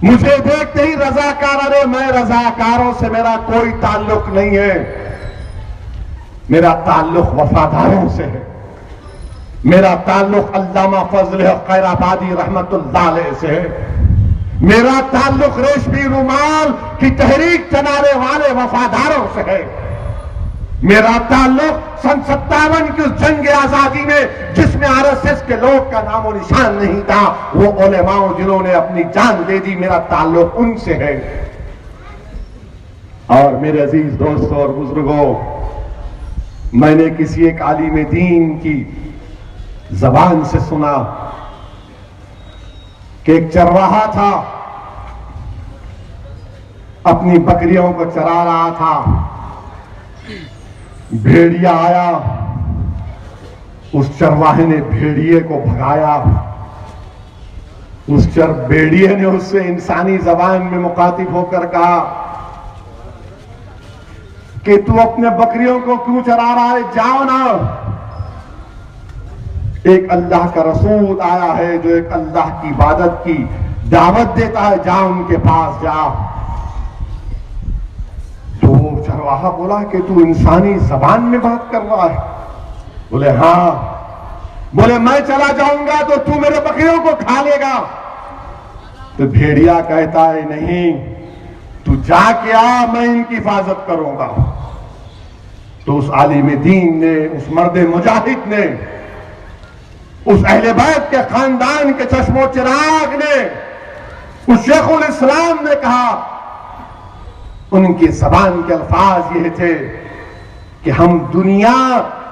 मुझे देखते ही रजाकार, अरे मैं रजाकारों से मेरा कोई ताल्लुक नहीं है, मेरा ताल्लुक वफादारों से है, मेरा ताल्लुक अल्लामा फजल खैराबादी रहमतुल्लाह अलैह से है, मेरा ताल्लुक रेशमी रुमाल की तहरीक चलाने वाले वफादारों से है, मेरा ताल्लुक सन 57 की जंग आजादी में जिसमें आरएसएस के लोग का नामो निशान नहीं था, वो उलेमाओं जिन्होंने अपनी जान दे दी, मेरा ताल्लुक उनसे है। और मेरे अजीज दोस्तों और बुजुर्गों, मैंने किसी एक आलिम दीन की जबान से सुना कि एक चरवाहा था, अपनी बकरियों को चरा रहा था, भेड़िया आया, उस चरवाहे ने भेड़िए को भगाया, उस भेड़िए ने उससे इंसानी जबान में मुखातिब होकर कहा कि तू अपने बकरियों को क्यों चरा रहा है, जाओ ना, एक अल्लाह का रसूल आया है जो एक अल्लाह की इबादत की दावत देता है, जा उनके पास जा। तो वो चरवाहा बोला कि तू इंसानी जबान में बात कर रहा है? बोले हाँ। बोले मैं चला जाऊंगा तो तू मेरे बकरियों को खा लेगा? तो भेड़िया कहता है नहीं, तू जाके आ, मैं इनकी हिफाजत करूंगा। तो उस आलिम दीन ने, उस मर्द मुजाहिद ने, उस अहले बैत के खानदान के चश्मो चिराग ने, उस शेखुल इस्लाम ने कहा, उनकी जबान के अल्फाज ये थे कि हम दुनिया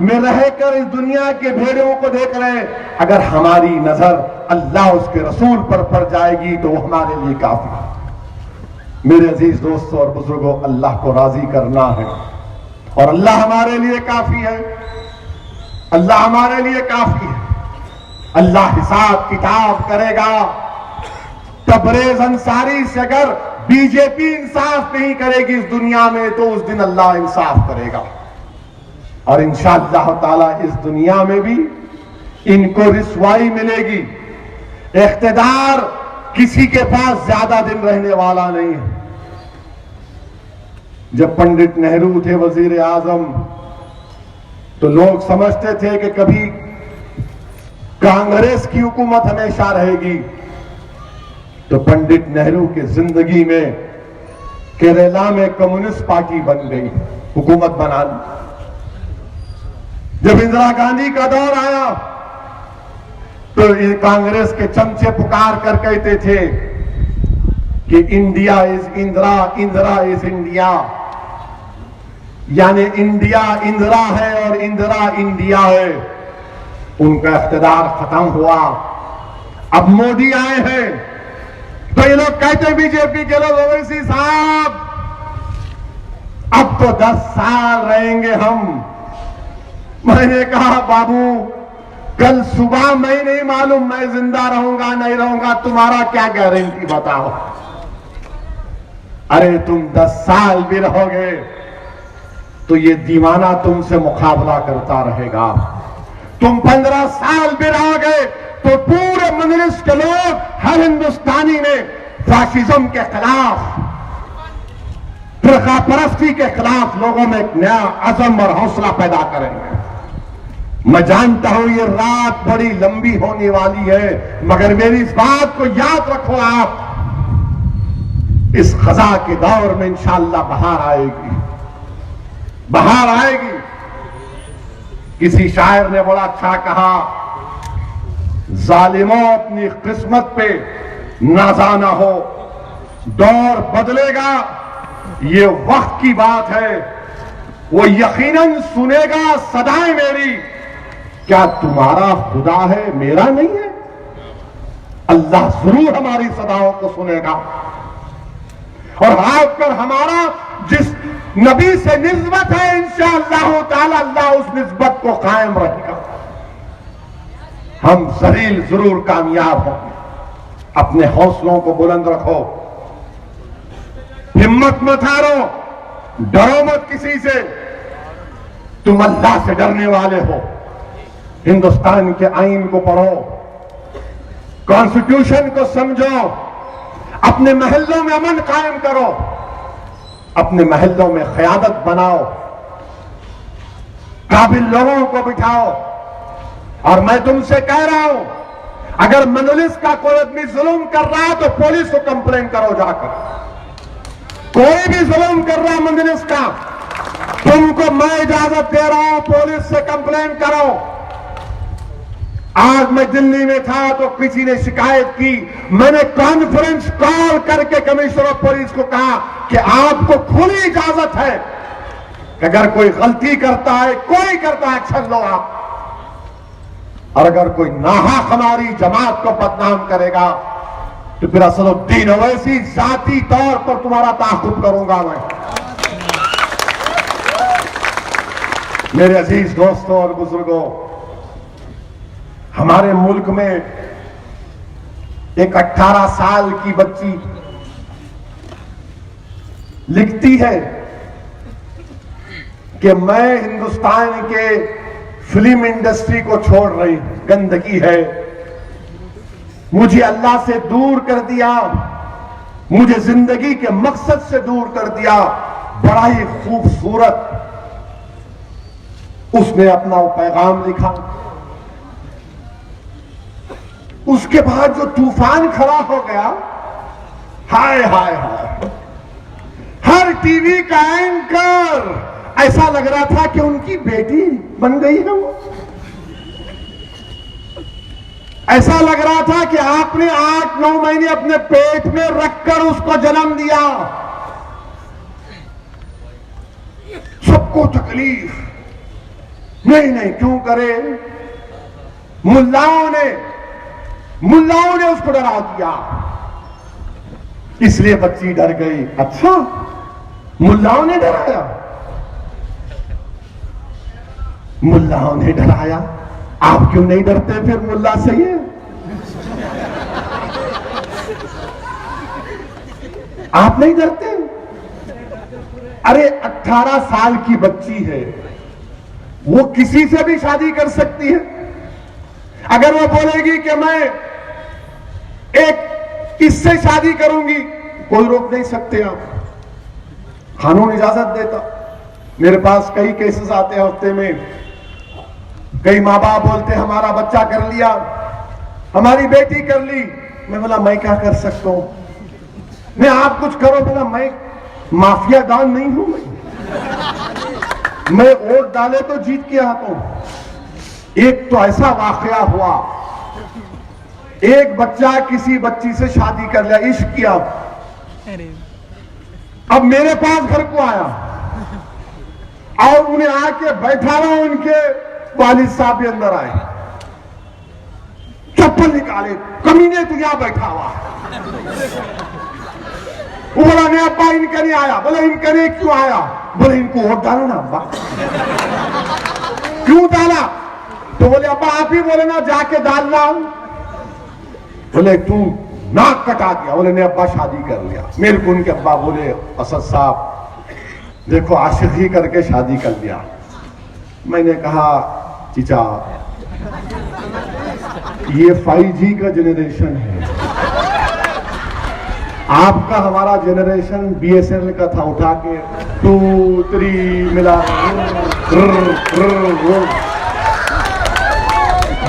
में रहकर इस दुनिया के भेड़ों को देख रहे हैं, अगर हमारी नजर अल्लाह उसके रसूल पर पड़ जाएगी तो वो हमारे लिए काफी है। मेरे अजीज दोस्तों और बुजुर्गों, अल्लाह को राजी करना है और अल्लाह हमारे लिए काफी है, अल्लाह हमारे लिए काफी है। अल्लाह हिसाब किताब करेगा। तबरेज अंसारी से अगर बीजेपी इंसाफ नहीं करेगी इस दुनिया में तो उस दिन अल्लाह इंसाफ करेगा, और इंशाअल्लाह ताला इस दुनिया में भी इनको रिस्वाई मिलेगी। इख्तिदार किसी के पास ज्यादा दिन रहने वाला नहीं है। जब पंडित नेहरू थे वजीर आजम तो लोग समझते थे कि कभी कांग्रेस की हुकूमत हमेशा रहेगी, तो पंडित नेहरू की जिंदगी में केरला में कम्युनिस्ट पार्टी बन गई, हुकूमत बना ली। जब इंदिरा गांधी का दौर आया तो कांग्रेस के चमचे पुकार कर कहते थे कि India is Indira, Indira is India, यानी इंडिया इंदिरा है और इंदिरा इंडिया है। उनका इख्तिदार खत्म हुआ, अब मोदी आए हैं तो ये लोग कहते हैं बीजेपी के लोग, ओवैसी साहब अब तो 10 साल रहेंगे हम। मैंने कहा बाबू कल सुबह मैं नहीं मालूम मैं जिंदा रहूंगा नहीं रहूंगा, तुम्हारा क्या गारंटी बताओ। अरे तुम 10 साल भी रहोगे तो ये दीवाना तुमसे मुकाबला करता रहेगा। तुम 15 साल भी रहोगे तो पूरे मजलिस के लोग, हर हिंदुस्तानी में फाशिज्म के खिलाफ, फिरका परस्ती के खिलाफ लोगों में एक नया अज़म और हौसला पैदा करेंगे। मैं जानता हूं ये रात बड़ी लंबी होने वाली है, मगर मेरी इस बात को याद रखो आप, इस खजा के दौर में इंशाअल्लाह बहार आएगी, बहार आएगी। किसी शायर ने बड़ा अच्छा कहा, जालिमों अपनी किस्मत पे नाजाना हो, दौर बदलेगा, ये वक्त की बात है। वो यकीनन सुनेगा सदाएं मेरी, क्या तुम्हारा खुदा है मेरा नहीं है? अल्लाह जरूर हमारी सदाओं को सुनेगा और आकर हमारा जिस नबी से निस्बत है इंशाअल्लाह ताला अल्लाह उस निस्बत को कायम रखेगा। हम जलील जरूर कामयाब होंगे। अपने हौसलों को बुलंद रखो, हिम्मत मत हारो, डरो मत किसी से। तुम अल्लाह से डरने वाले हो। हिंदुस्तान के आईन को पढ़ो, कॉन्स्टिट्यूशन को समझो, अपने महल्लों में अमन कायम करो, अपने महल्लों में क़यादत बनाओ, काबिल लोगों को बिठाओ। और मैं तुमसे कह रहा हूं, अगर मजलिस का कोई आदमी जुल्म कर रहा है तो पुलिस को कंप्लेन करो जाकर। कोई भी जुल्म कर रहा है मजलिस का, तुमको मैं इजाजत दे रहा हूं, पुलिस से कंप्लेन करो। आज मैं दिल्ली में था तो किसी ने शिकायत की, मैंने कॉन्फ्रेंस कॉल करके कमिश्नर ऑफ पुलिस को कहा कि आपको खुली इजाजत है कि अगर कोई गलती करता है, कोई करता है, एक्शन लो आप। और अगर कोई नाहक हमारी जमात को बदनाम करेगा तो फिर असदुद्दीन ओवैसी जाती तौर पर तुम्हारा ताक़ुब करूंगा मैं। मेरे अजीज दोस्तों और बुजुर्गों, हमारे मुल्क में एक 18 साल की बच्ची लिखती है कि मैं हिंदुस्तान के फिल्म इंडस्ट्री को छोड़ रही हूं, गंदगी है, मुझे अल्लाह से दूर कर दिया, मुझे जिंदगी के मकसद से दूर कर दिया। बड़ा ही खूबसूरत उसने अपना वो पैगाम लिखा। उसके बाद जो तूफान खड़ा हो गया, हाय हाय हाय, हर टीवी का एंकर ऐसा लग रहा था कि उनकी बेटी बन गई है वो। ऐसा लग रहा था कि आपने 8-9 महीने अपने पेट में रखकर उसको जन्म दिया। सबको तकलीफ, नहीं नहीं क्यों करे? मुल्लाओं ने उसको डरा दिया, इसलिए बच्ची डर गई। अच्छा, मुल्लाओं ने डराया? मुल्लाओं ने डराया, आप क्यों नहीं डरते फिर मुल्ला से? ये आप नहीं डरते? अरे 18 साल की बच्ची है, वो किसी से भी शादी कर सकती है। अगर वो बोलेगी कि मैं एक इससे शादी करूंगी, कोई रोक नहीं सकते आप, कानून इजाजत देता। मेरे पास कई केसेस आते हैं हफ्ते में। कई माँ बाप बोलते हमारा बच्चा कर लिया, हमारी बेटी कर ली। मैं बोला मैं क्या कर सकता हूं? मैं आप कुछ करो। बोला मैं माफिया दान नहीं हूं, मैं वोट डाले तो जीत के आता हूं। एक तो ऐसा वाकया हुआ, एक बच्चा किसी बच्ची से शादी कर लिया, इश्क किया। अब मेरे पास घर को आया और उन्हें आके बैठा रहा, उनके वालिद साहब भी अंदर आए, चप्पल निकाले, कमीने तू यहां बैठा हुआ। वो बोला नहीं अब्बा इनका नहीं आया। बोले इनका नहीं क्यों आया? बोले इनको वोट डालो ना अब्बा। क्यों डाला? तो बोले अब्बा आप ही बोले ना जाके डालना। बोले तू नाक कटा दिया। बोले नहीं अब्बा शादी कर लिया। मेरे को उनके अब्बा बोले असद साहब देखो आशिकी करके शादी कर लिया। मैंने कहा चीचा ये 5G का जनरेशन है, आपका हमारा जनरेशन BSNL का था, उठा के 2 3 मिला।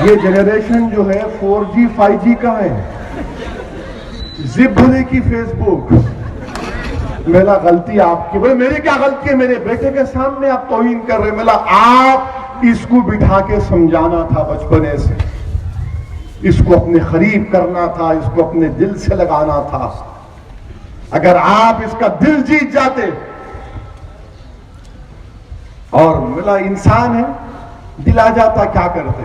ये जनरेशन जो है 4G 5G का है। जिप बोले की फेसबुक। मेरा गलती आपकी। बोले मेरी क्या गलती है? मेरे बेटे के सामने आप तौहीन कर रहे। मेरा आप इसको बिठा के समझाना था बचपने से। इसको अपने करीब करना था, इसको अपने दिल से लगाना था। अगर आप इसका दिल जीत जाते, और मिला इंसान है, दिल आ जाता, क्या करते?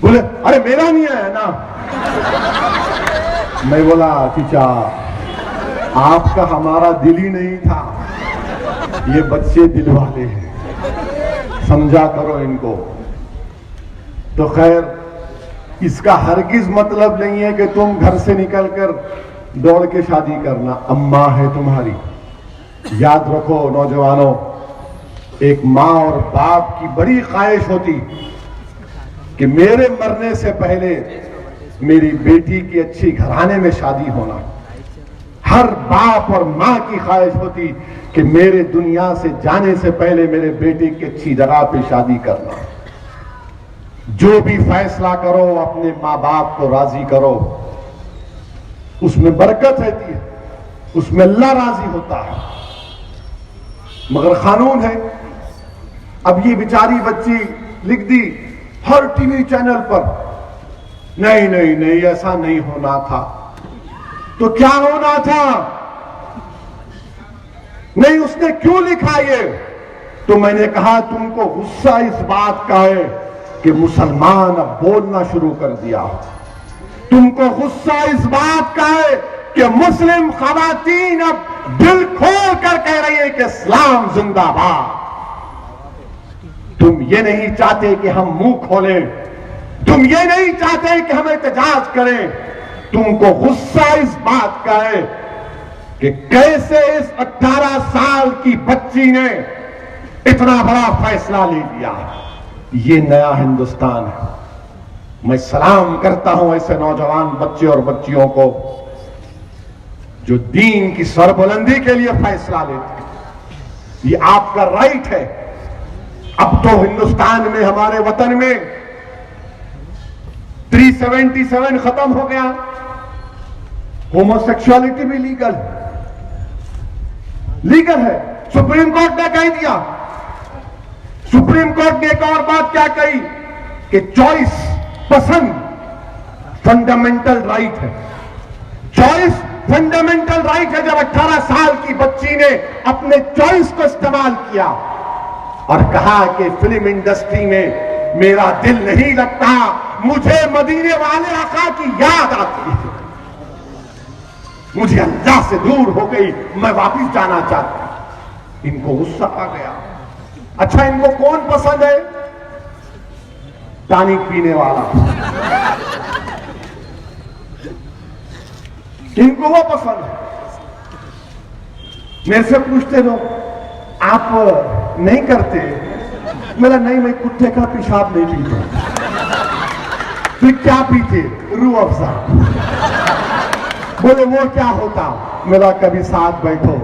बोले अरे मेरा नहीं आया ना। मैं बोला चीचा, आपका हमारा दिल ही नहीं था, ये बच्चे दिल वाले हैं, समझा करो इनको। तो खैर, इसका हरगिज मतलब नहीं है कि तुम घर से निकलकर दौड़ के शादी करना। अम्मा है तुम्हारी, याद रखो नौजवानों, एक माँ और बाप की बड़ी ख्वाहिश होती कि मेरे मरने से पहले मेरी बेटी की अच्छी घराने में शादी होना। हर बाप और माँ की ख्वाहिश होती कि मेरे दुनिया से जाने से पहले मेरे बेटे की अच्छी जगह पे शादी करना। जो भी फैसला करो अपने माँ बाप को राजी करो, उसमें बरकत रहती है, उसमें अल्लाह राजी होता है। मगर कानून है, अब ये बेचारी बच्ची लिख दी हर टीवी चैनल पर, नहीं नहीं नहीं ऐसा नहीं होना था। तो क्या होना था? नहीं, उसने क्यों लिखा ये? तो मैंने कहा तुमको गुस्सा इस बात का है कि मुसलमान अब बोलना शुरू कर दिया। तुमको गुस्सा इस बात का है कि मुस्लिम खवातीन अब दिल खोल कर कह रही है कि इस्लाम जिंदाबाद। तुम ये नहीं चाहते कि हम मुंह खोलें, तुम ये नहीं चाहते कि हम एहतजाज करें। तुमको गुस्सा इस बात का है कि कैसे इस 18 साल की बच्ची ने इतना बड़ा फैसला ले लिया। ये नया हिंदुस्तान है। मैं सलाम करता हूं ऐसे नौजवान बच्चे और बच्चियों को जो दीन की सरबुलंदी के लिए फैसला लेते हैं। ये आपका राइट है। अब तो हिंदुस्तान में, हमारे वतन में 377 खत्म हो गया, होमोसेक्सुअलिटी भी लीगल है। सुप्रीम कोर्ट ने कह दिया। सुप्रीम कोर्ट ने एक और बात क्या कही कि चॉइस, पसंद फंडामेंटल राइट है। चॉइस फंडामेंटल राइट है। जब 18 साल की बच्ची ने अपने चॉइस को इस्तेमाल किया और कहा कि फिल्म इंडस्ट्री में मेरा दिल नहीं लगता, मुझे मदीने वाले आका की याद आती है, मुझे अल्लाह से दूर हो गई, मैं वापस जाना चाहती। इनको गुस्सा आ गया। अच्छा, इनको कौन पसंद है? टॉनिक पीने वाला, इनको वो पसंद है। मेरे से पूछते लोग, आप नहीं करते? मेरा नहीं, मैं कुत्ते का पेशाब नहीं पीता। फिर क्या पीते? रूह अफ़ज़ा। बोले वो क्या होता? मेरा कभी साथ बैठो।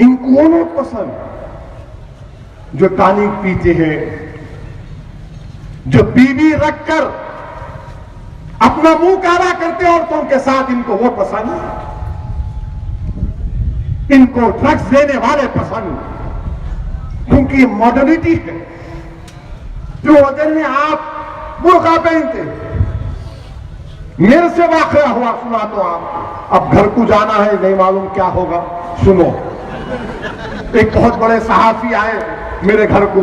इनको नहीं पसंद जो टॉनिक पीते हैं, जो बीवी रखकर अपना मुंह काला करते औरतों के साथ, इनको वो पसंद। इनको ड्रग्स देने वाले पसंद, क्योंकि ये मॉडर्निटी है। जो वजह में आप बुर्का पहनते, मेरे से वाकया हुआ, सुना तो आप। अब घर को जाना है, नहीं मालूम क्या होगा। सुनो, एक बहुत बड़े सहाफी आए मेरे घर को,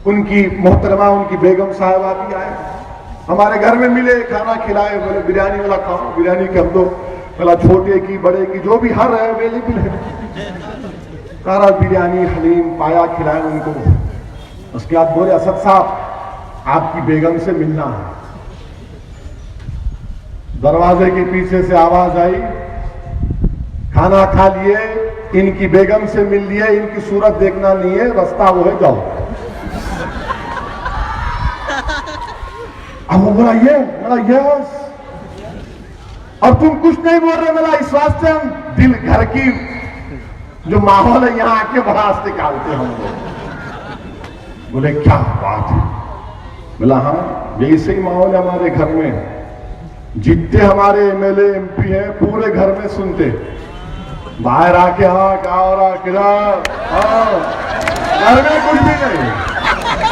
उनकी मोहतरमा, उनकी बेगम साहिबा भी आए, हमारे घर में मिले, खाना खिलाए। बोले बिरयानी वाला खाओ। बिरयानी के हम तो बोला छोटे की बड़े की जो भी हर है अवेलेबल है, सारा बिरयानी हलीम पाया, खिलाया उनको। उसके बाद बोले असद साहब, आपकी बेगम से मिलना है। दरवाजे के पीछे से आवाज आई, खाना खा लिए, इनकी बेगम से मिल लिए, इनकी सूरत देखना नहीं है, रास्ता वो है, जाओ। अब वो बोला ये, बोला यस। और तुम कुछ नहीं बोल रहे? बोला इस वास्ते हम दिल, घर की जो माहौल है यहां आके बड़ास निकालते हम लोग। बोले क्या बात है? बोला हाँ, ये ऐसे ही माहौल है हमारे घर में। जितने हमारे एमएलए एमपी हैं पूरे घर में सुनते, बाहर आके हाँ क्या हो रहा, किधर, हाँ, घर में कुछ भी नहीं,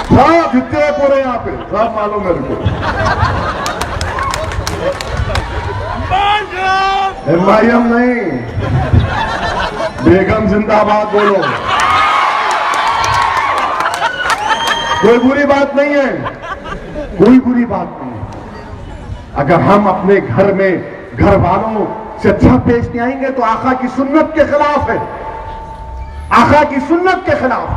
सब जितने हैं पूरे यहाँ पे सब मालूम मेरे को। एमआईएम नहीं, बेगम जिंदाबाद बोलो। कोई बुरी बात नहीं है, कोई बुरी बात नहीं है। अगर हम अपने घर में घर वालों से अच्छा पेश नहीं आएंगे तो आका की सुन्नत के खिलाफ है, आका की सुन्नत के खिलाफ।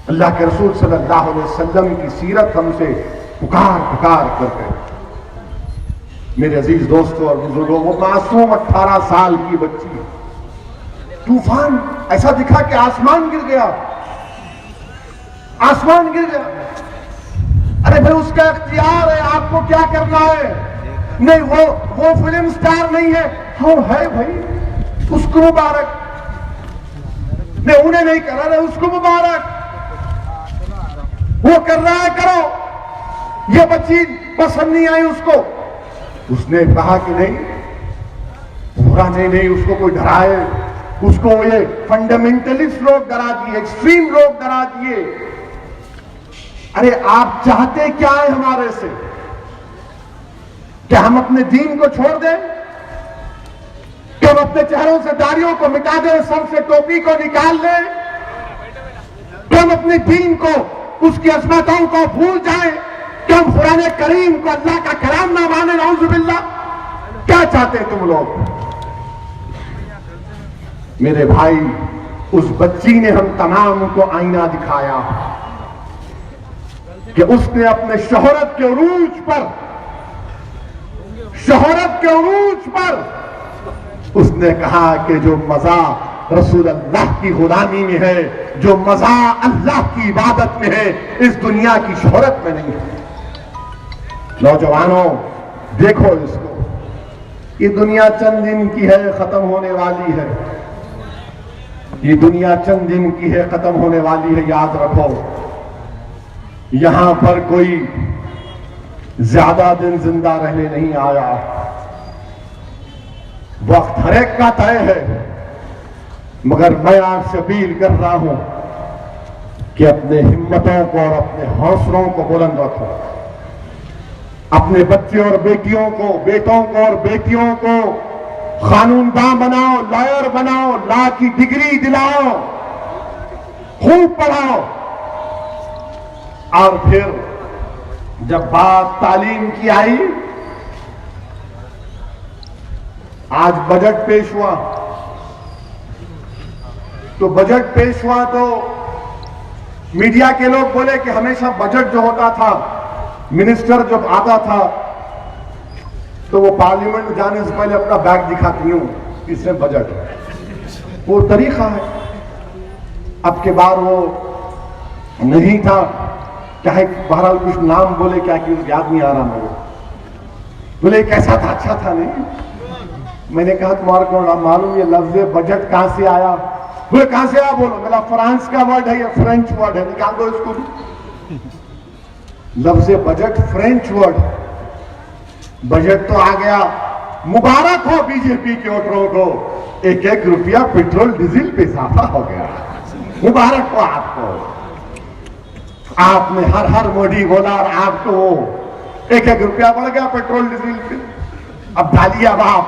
अल्लाह के रसूल सल्लल्लाहु अलैहि वसल्लम की सीरत हमसे पुकार पुकार कर गए। मेरे अजीज दोस्तों और बुजुर्गों, वो मासूम 18 साल की बच्ची, तूफान ऐसा दिखा कि आसमान गिर गया, आसमान गिर गया। अरे भाई उसका इख्तियार है, आपको क्या करना है। नहीं वो फिल्म स्टार नहीं है, हाँ है भाई, उसको मुबारक। नहीं उन्हें नहीं करा रहे, उसको मुबारक। वो कर रहा है, करो। ये बच्ची पसंद नहीं आई उसको, उसने कहा कि नहीं पूरा नहीं, उसको कोई डराए, उसको ये फंडामेंटलिस्ट लोग डरा दिए, एक्सट्रीम लोग डरा दिए। अरे आप चाहते क्या है हमारे से? क्या हम अपने दीन को छोड़ दें? क्या हम अपने चेहरों से दाढ़ियों को मिटा दें, सर से टोपी को निकाल लें? क्या हम अपने दीन को, उसकी अजमतों को भूल जाएं? क्या हम कुरान करीम को अल्लाह का कलाम ना माने? नाउजुबिल्लाह। क्या चाहते तुम लोग? मेरे भाई, उस बच्ची ने हम तमाम को आईना दिखाया कि उसने अपने शोहरत के उरूज पर उसने कहा कि जो मजा रसूल अल्लाह की गुलामी में है, जो मजा अल्लाह की इबादत में है, इस दुनिया की शोहरत में नहीं है। नौजवानों देखो इसको, ये दुनिया चंद दिन की है, खत्म होने वाली है। ये दुनिया चंद दिन की है, खत्म होने वाली है। याद रखो, यहां पर कोई ज्यादा दिन जिंदा रहने नहीं आया। वक्त हर एक का तय है, मगर मैं आपसे अपील कर रहा हूं कि अपने हिम्मतों को और अपने हौसलों को बुलंद रखो। अपने बच्चे और बेटियों को, बेटों को और बेटियों को कानूनदां बनाओ, लॉयर बनाओ, लॉ की डिग्री दिलाओ, खूब पढ़ाओ। और फिर जब बात तालीम की आई, आज बजट पेश हुआ, तो बजट पेश हुआ तो मीडिया के लोग बोले कि हमेशा बजट जो होता था, मिनिस्टर जब आता था तो वो पार्लियामेंट जाने से पहले अपना बैग दिखाती हूं, इसमें बजट, वो तरीका है। अब के बार वो नहीं था, चाहे बहरहाल कुछ नाम बोले, क्या कि याद नहीं आ रहा मेरे। बोले कैसा था? अच्छा था। नहीं, मैंने कहा तुम्हारे को मालूम ये लफ्ज बजट कहां से आया? बोले कहां से आया? बोलो। मेरा फ्रांस का वर्ड है, ये फ्रेंच वर्ड है, निकाल दो इसको भी। लफ्ज बजट फ्रेंच वर्ड, बजट तो आ गया। मुबारक हो बीजेपी के वोटरों को, 1-1 रुपया पेट्रोल डीजल पे इजाफा हो गया। मुबारक हो आपको। आपने हर मोदी बोला और आपको 1-1 रुपया बढ़ गया पेट्रोल डीजल पे। अब डालिए, अब आप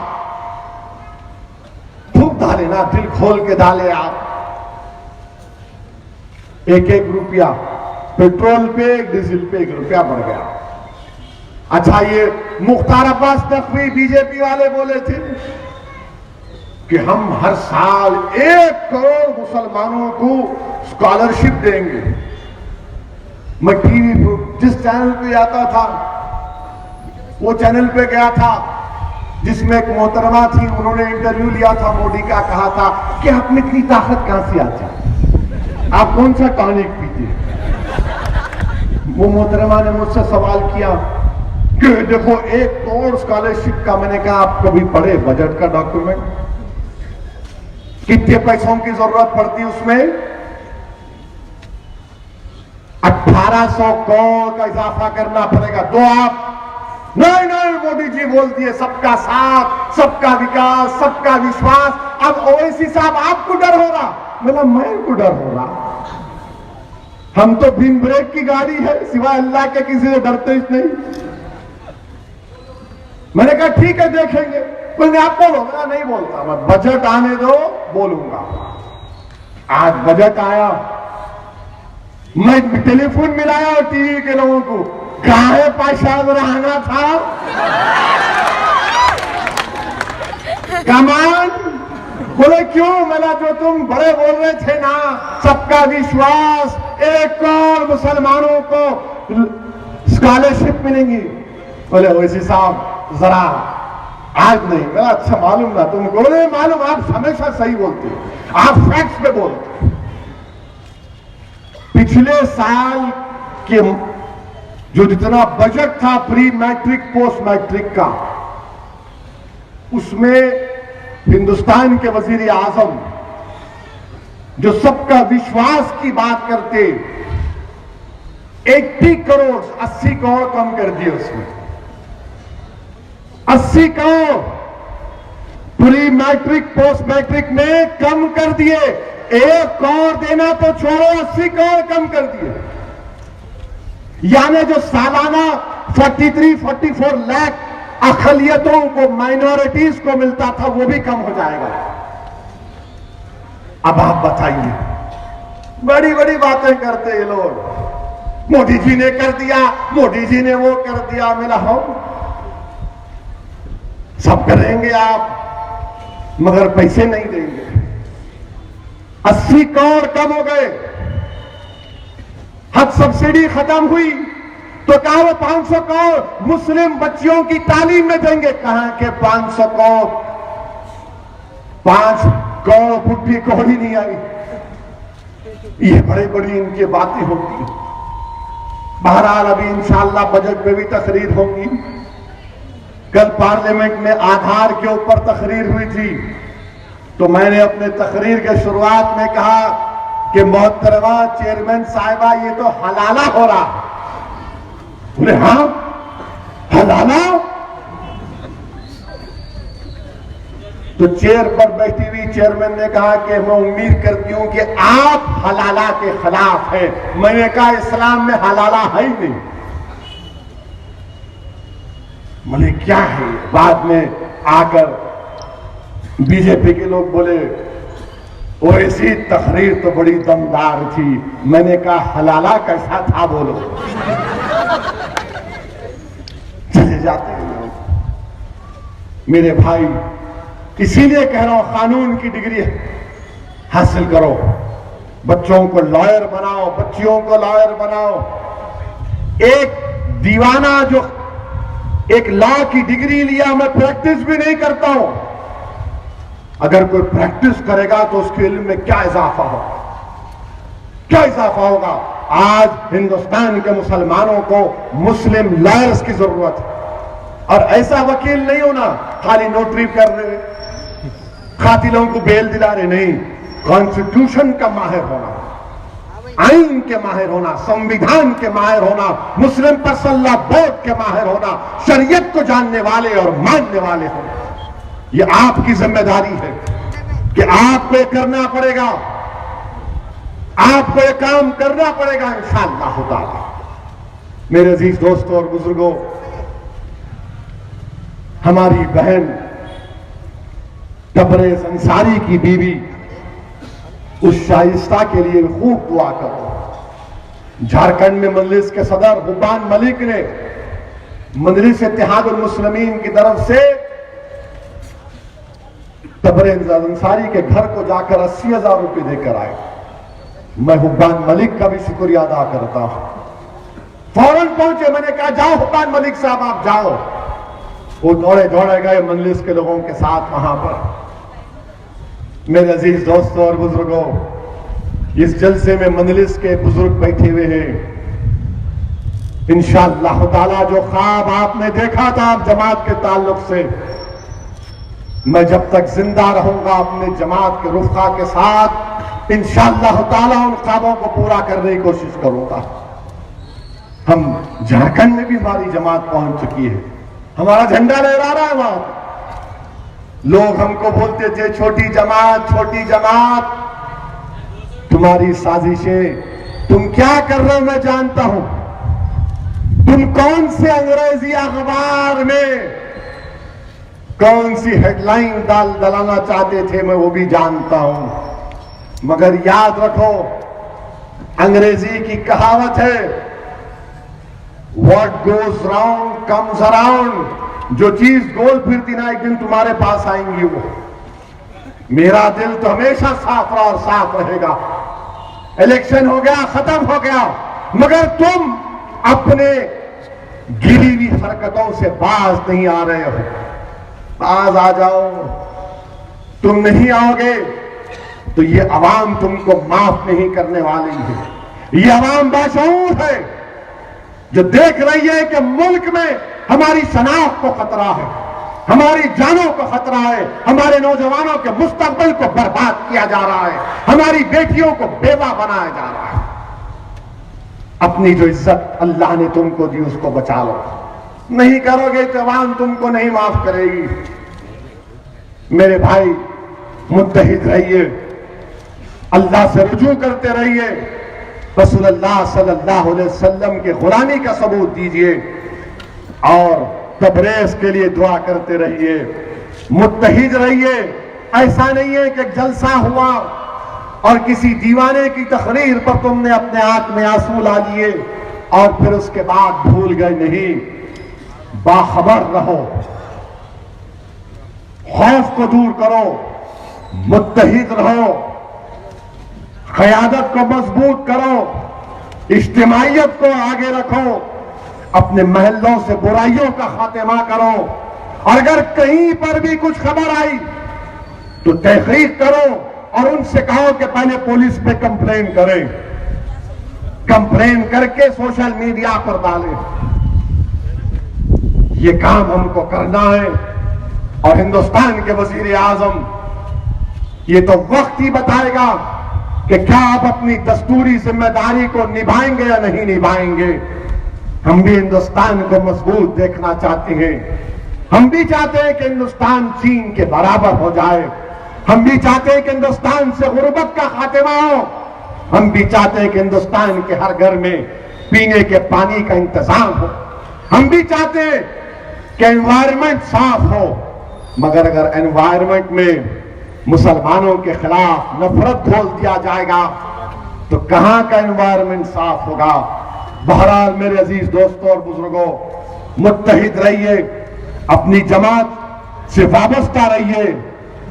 खूब डाले ना, दिल खोल के डाले आप। 1-1 रुपया पेट्रोल पे, डीजल पे 1 रुपया बढ़ गया। अच्छा, ये मुख्तार अब्बास नकवी बीजेपी वाले बोले थे कि हम हर साल 1 करोड़ मुसलमानों को स्कॉलरशिप देंगे। मैं टीवी जिस चैनल पे आता था, वो चैनल पे गया था जिसमें एक मोहतरमा थी, उन्होंने इंटरव्यू लिया था मोदी का, कहा था कि आप में इतनी ताकत कहां से आती है, आप कौन सा टॉनिक पीते? वो मोहतरमा ने मुझसे सवाल किया कि देखो 1 करोड़ स्कॉलरशिप का, मैंने कहा आप कभी पढ़े बजट का डॉक्यूमेंट? कितने पैसों की जरूरत पड़ती उसमें? 1800 करोड़ का इजाफा करना पड़ेगा। दो आप नहीं मोदी जी बोल दिए सबका साथ, सबका विकास, सबका विश्वास। अब ओवैसी साहब आपको डर हो रहा, मतलब मैं को डर हो रहा। हम तो बिन ब्रेक की गाड़ी है, सिवाय अल्लाह के किसी से डरते ही नहीं। मैंने कहा ठीक है देखेंगे। कोई आप बोलो, मैं नहीं बोलता, मैं बजट आने दो बोलूंगा। आज बजट आया, मैं टेलीफोन मिलाया और टीवी के लोगों को, कहां है पाशाद रहना था कमान। बोले क्यों? मैंने जो तुम बड़े बोल रहे थे ना, सबका विश्वास, एक और मुसलमानों को स्कॉलरशिप मिलेंगी। बोले वैसे साहब जरा आज नहीं। मेरा अच्छा मालूम ना तुमको। बोले मालूम, आप हमेशा सही बोलते हो, आप फैक्ट्स पे बोलते। पिछले साल के जो जितना बजट था प्री मैट्रिक पोस्ट मैट्रिक का, उसमें हिंदुस्तान के वजीर आजम जो सबका विश्वास की बात करते, 80 करोड़ 80 करोड़ कम कर दिए उसमें। 80 crore pre matric post matric में कम कर दिए। 1 करोड़ देना तो छोड़ो, 80 करोड़ कम कर दिए। यानी जो सालाना 43-44 लाख अकलियतों को, माइनॉरिटीज को मिलता था, वो भी कम हो जाएगा। अब आप बताइए, बड़ी बड़ी बातें करते ये लोग, मोदी जी ने कर दिया, मोदी जी ने वो कर दिया। मेरा हम सब करेंगे आप, मगर पैसे नहीं देंगे। 80 करोड़ कम हो गए। हज सब्सिडी खत्म हुई तो कहा वो 500 करोड़ मुस्लिम बच्चियों की तालीम में देंगे। कहां के 500 करोड़? 5 करोड़ बुद्धि कौड़ी नहीं आई। ये बड़ी बड़ी इनकी बातें होती। बहरहाल अभी इंशाअल्लाह बजट में भी तकरीर होगी। कल पार्लियामेंट में आधार के ऊपर तकरीर हुई थी, तो मैंने अपने तकरीर के शुरुआत में कहा कि मोहतरमा चेयरमैन साहिबा, ये तो हलाला हो रहा। बोले हाँ हलाला? तो चेयर पर बैठी हुई चेयरमैन ने कहा कि मैं उम्मीद करती हूं कि आप हलाला के खिलाफ हैं। मैंने कहा इस्लाम में हलाला है ही नहीं। बोले क्या है? बाद में आकर बीजेपी के लोग बोले वो ऐसी तकरीर तो बड़ी दमदार थी। मैंने कहा हलाला कैसा था बोलो। चले जाते हैं लोग। मेरे भाई, इसीलिए कह रहा हूं कानून की डिग्री हासिल करो, बच्चों को लॉयर बनाओ, बच्चियों को लॉयर बनाओ। एक दीवाना जो एक लॉ की डिग्री लिया, मैं प्रैक्टिस भी नहीं करता हूं, अगर कोई प्रैक्टिस करेगा तो उसके इल्म में क्या इजाफा होगा, क्या इजाफा होगा। आज हिंदुस्तान के मुसलमानों को मुस्लिम लॉयर्स की जरूरत है। और ऐसा वकील नहीं होना खाली नोटरी कर रहे, कातिलों को बेल दिला रहे, नहीं। कॉन्स्टिट्यूशन का माहिर होना, आइन के माहिर होना, संविधान के माहिर होना, मुस्लिम पर्सनल बोर्ड के माहिर होना, शरीयत को जानने वाले और मानने वाले होना। ये आपकी जिम्मेदारी है कि आपको ये करना पड़ेगा, आपको ये काम करना पड़ेगा इंशाअल्लाह ताला। मेरे अजीज दोस्तों और बुजुर्गों, हमारी बहन तबरेज अंसारी की बीवी उस शाइस्ता के लिए खूब दुआ करो। झारखंड में मजलिस के सदर हुब्बान मलिक ने मजलिस इत्तेहादुल मुस्लिमीन की तरफ से तबरेज अंसारी के घर को जाकर 80,000 रुपए देकर आए। मैं हुब्बान मलिक का भी शुक्रिया अदा करता हूं। फौरन पहुंचे, मैंने कहा जाओ हुब्बान मलिक साहब आप जाओ। वो दौड़े दौड़े गए मजलिस के लोगों के साथ वहां पर। मेरे अजीज दोस्तों और बुजुर्गों, इस जलसे में मजलिस के बुजुर्ग बैठे हुए हैं। इंशाअल्लाह ताला जो ख्वाब आपने देखा था जमात के ताल्लुक से, मैं जब तक जिंदा रहूंगा अपने जमात के रुफ़ा के साथ इंशाअल्लाह ताला उन ख्वाबों को पूरा करने की कोशिश करूंगा। हम झारखंड में भी हमारी जमात पहुंच चुकी है, हमारा झंडा लहरा रहा है वहां। लोग हमको बोलते थे छोटी जमात, छोटी जमात। तुम्हारी साजिशें, तुम क्या कर रहे हो मैं जानता हूं। तुम कौन से अंग्रेजी अखबार में कौन सी हेडलाइन डालना चाहते थे मैं वो भी जानता हूं। मगर याद रखो, अंग्रेजी की कहावत है, what goes round comes around. जो चीज गोल फिरती ना एक दिन तुम्हारे पास आएंगी वो। मेरा दिल तो हमेशा साफ रहा और साफ रहेगा। इलेक्शन हो गया, खत्म हो गया, मगर तुम अपने गिरी हुई हरकतों से बाज नहीं आ रहे हो। बाज आ जाओ। तुम नहीं आओगे तो ये अवाम तुमको माफ नहीं करने वाली है। ये अवाम बाशऊर है जो देख रही है कि मुल्क में हमारी शनाख्त को खतरा है, हमारी जानों को खतरा है, हमारे नौजवानों के मुस्तकबिल को बर्बाद किया जा रहा है, हमारी बेटियों को बेवा बनाया जा रहा है। अपनी जो इज्जत अल्लाह ने तुमको दी उसको बचा लो। नहीं करोगे तो अवाम तुमको नहीं माफ करेगी। मेरे भाई, मुत्तहिद रहिए, अल्लाह से रुजू करते रहिए, रसूलुल्लाह सल्लल्लाहु अलैहि वसल्लम के गुलामी का सबूत दीजिए और तबरेज के लिए दुआ करते रहिए। मुत्तहिद रहिए। ऐसा नहीं है कि जलसा हुआ और किसी दीवाने की तकरीर पर तुमने अपने आंख में आंसू ला लिए और फिर उसके बाद भूल गए। नहीं, बाखबर रहो, खौफ को दूर करो, मुत्तहिद रहो, क़यादत को मजबूत करो, इज्तिमाइयत को आगे रखो, अपने महल्लों से बुराइयों का खात्मा करो और अगर कहीं पर भी कुछ खबर आई तो तहकीक करो और उनसे कहो कि पहले पुलिस पे कंप्लेन करें, कंप्लेन करके सोशल मीडिया पर डालें। ये काम हमको करना है और हिंदुस्तान के वजीर आजम ये तो वक्त ही बताएगा कि क्या आप अपनी दस्तूरी जिम्मेदारी को निभाएंगे या नहीं निभाएंगे। हम भी हिंदुस्तान को मजबूत देखना चाहते हैं। हम भी चाहते हैं कि हिंदुस्तान चीन के बराबर हो जाए। हम भी चाहते हैं कि हिंदुस्तान से गुर्बत का खात्मा हो। हम भी चाहते हैं कि हिंदुस्तान के हर घर में पीने के पानी का इंतजाम हो। हम भी चाहते हैं कि एनवायरमेंट साफ हो, मगर अगर एनवायरमेंट में मुसलमानों के खिलाफ नफरत घोल दिया जाएगा तो कहां का एनवायरमेंट साफ होगा। बहरहाल मेरे अजीज दोस्तों और बुजुर्गों, मुत्तहिद रहिए, अपनी जमात से वाबस्ता रहिए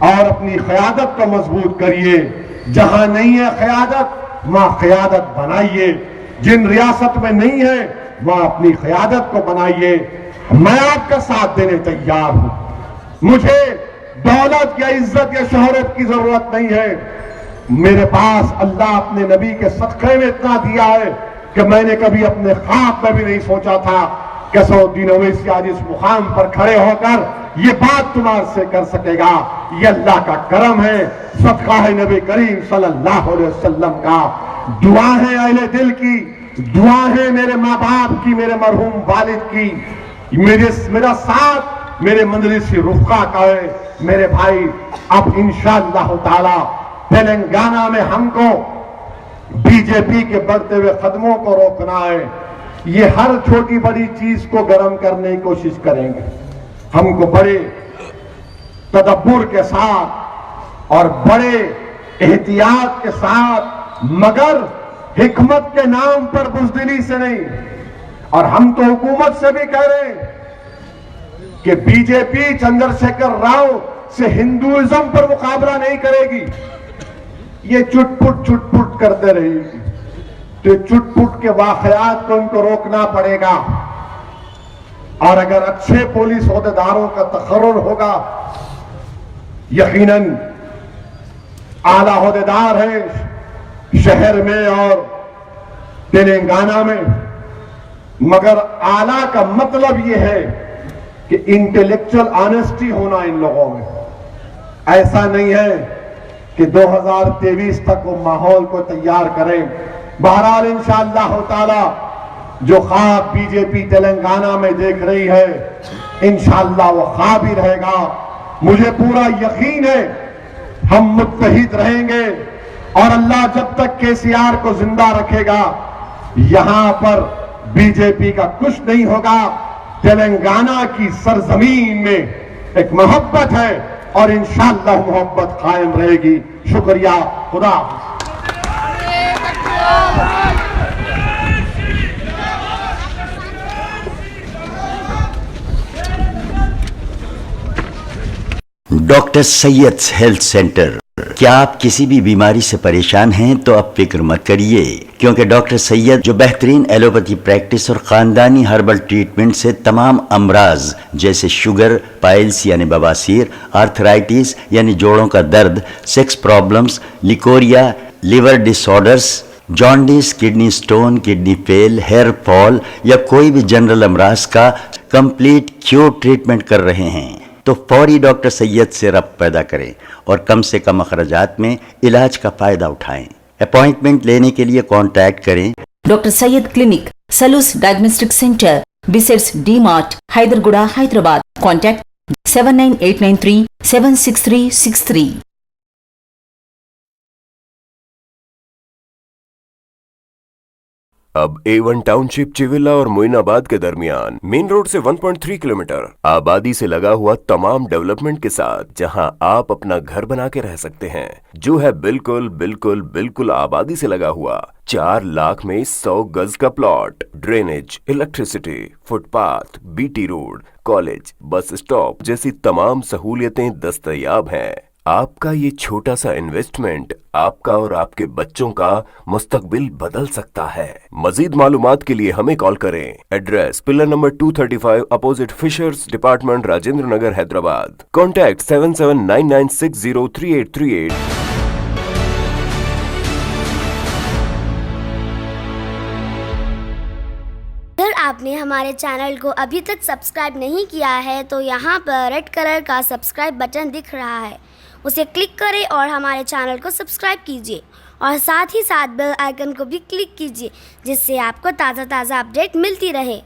और अपनी क़यादत को मजबूत करिए। जहां नहीं है क़यादत वहां क़यादत बनाइए। जिन रियासत में नहीं है वहां अपनी क़यादत को बनाइए। मैं आपका साथ देने तैयार हूं। मुझे दौलत या इज्जत या शोहरत की जरूरत नहीं है। मेरे पास अल्लाह अपने नबी के सदक़े में इतना दिया है कि मैंने कभी अपने ख्वाब में भी नहीं सोचा था कि सऊदीन ओवैसी आज इस मुकाम पर खड़े होकर ये बात तुम्हारे से कर सकेगा। ये अल्लाह का करम है, सदका है नबी करीम सल्लल्लाहु अलैहि वसल्लम का। दुआ है अहले दिल की, दुआ है मेरे माँ बाप की, मेरे मरहूम वालिद की, मेरा साथ मेरे मजलिस रुफ़क़ा का है। मेरे भाई, अब इंशाअल्लाह ताला तेलंगाना में हमको बीजेपी के बढ़ते हुए कदमों को रोकना है। ये हर छोटी बड़ी चीज को गर्म करने की कोशिश करेंगे। हमको बड़े तदब्बुर के साथ और बड़े एहतियात के साथ, मगर हिकमत के नाम पर बुज़दिली से नहीं। और हम तो हुकूमत से भी कह रहे हैं कि बीजेपी चंद्रशेखर राव से हिंदुइज्म पर मुकाबला नहीं करेगी। ये चुटपुट करते रहेगी। तो चुटपुट के वाकयात को इनको रोकना पड़ेगा। और अगर अच्छे पुलिस ओहदेदारों का तकर्रुर होगा, यकीनन आला ओहदेदार है शहर में और तेलंगाना में, मगर आला का मतलब यह है कि इंटेलेक्चुअल ऑनेस्टी होना इन लोगों में। ऐसा नहीं है कि 2023 तक वो माहौल को तैयार करें। बहरहाल इंशाअल्लाह ताला जो ख्वाब बीजेपी तेलंगाना में देख रही है, इंशाअल्लाह वो ख्वाब ही रहेगा। मुझे पूरा यकीन है हम मुत्तहिद रहेंगे और अल्लाह जब तक केसीआर को जिंदा रखेगा, यहां पर बीजेपी का कुछ नहीं होगा। तेलंगाना की सरजमीन में एक मोहब्बत है और इंशाअल्लाह मोहब्बत कायम रहेगी। शुक्रिया, खुदा। Doctor Syed's health centre. क्या आप किसी भी बीमारी से परेशान हैं तो अब फिक्र मत करिए, क्योंकि डॉक्टर सैयद जो बेहतरीन एलोपैथी प्रैक्टिस और खानदानी हर्बल ट्रीटमेंट से तमाम अमराज जैसे शुगर, पाइल्स यानी बवासीर, आर्थराइटिस यानी जोड़ों का दर्द, sex problems, leucorrhoea, liver disorders, jaundice, kidney stone, kidney fail, hair fall या कोई भी जनरल अमराज का कंप्लीट क्योर ट्रीटमेंट कर रहे हैं। तो फौरी डॉक्टर सैयद से रब्त पैदा करें और कम से कम अखराजात में इलाज का फायदा उठाएं। अपॉइंटमेंट लेने के लिए कांटेक्ट करें doctor Syed clinic, Salus diagnostic centre, besides D Mart, Hyderguda, Hyderabad. Contact 79893 76363। अब A1 टाउनशिप चिविला और मोइनाबाद के दरमियान मेन रोड से 1.3 किलोमीटर आबादी से लगा हुआ तमाम डेवलपमेंट के साथ, जहां आप अपना घर बना के रह सकते हैं, जो है बिल्कुल बिल्कुल बिल्कुल आबादी से लगा हुआ। 4 लाख में 100 गज का plot, drainage, electricity, footpath, BT road, college, bus stop जैसी तमाम सहूलियतें दस्तयाब हैं। आपका ये छोटा सा इन्वेस्टमेंट आपका और आपके बच्चों का मुस्तकबिल बदल सकता है। मजीद मालूमात के लिए हमें कॉल करें। Address pillar number 235 opposite fishers department, Rajendra Nagar, Hyderabad. Contact 7799603838। अगर आपने हमारे चैनल को अभी तक सब्सक्राइब नहीं किया है तो यहाँ पर रेड कलर का सब्सक्राइब बटन दिख रहा है, उसे क्लिक करें और हमारे चैनल को सब्सक्राइब कीजिए और साथ ही साथ बेल आइकन को भी क्लिक कीजिए, जिससे आपको ताज़ा अपडेट मिलती रहे।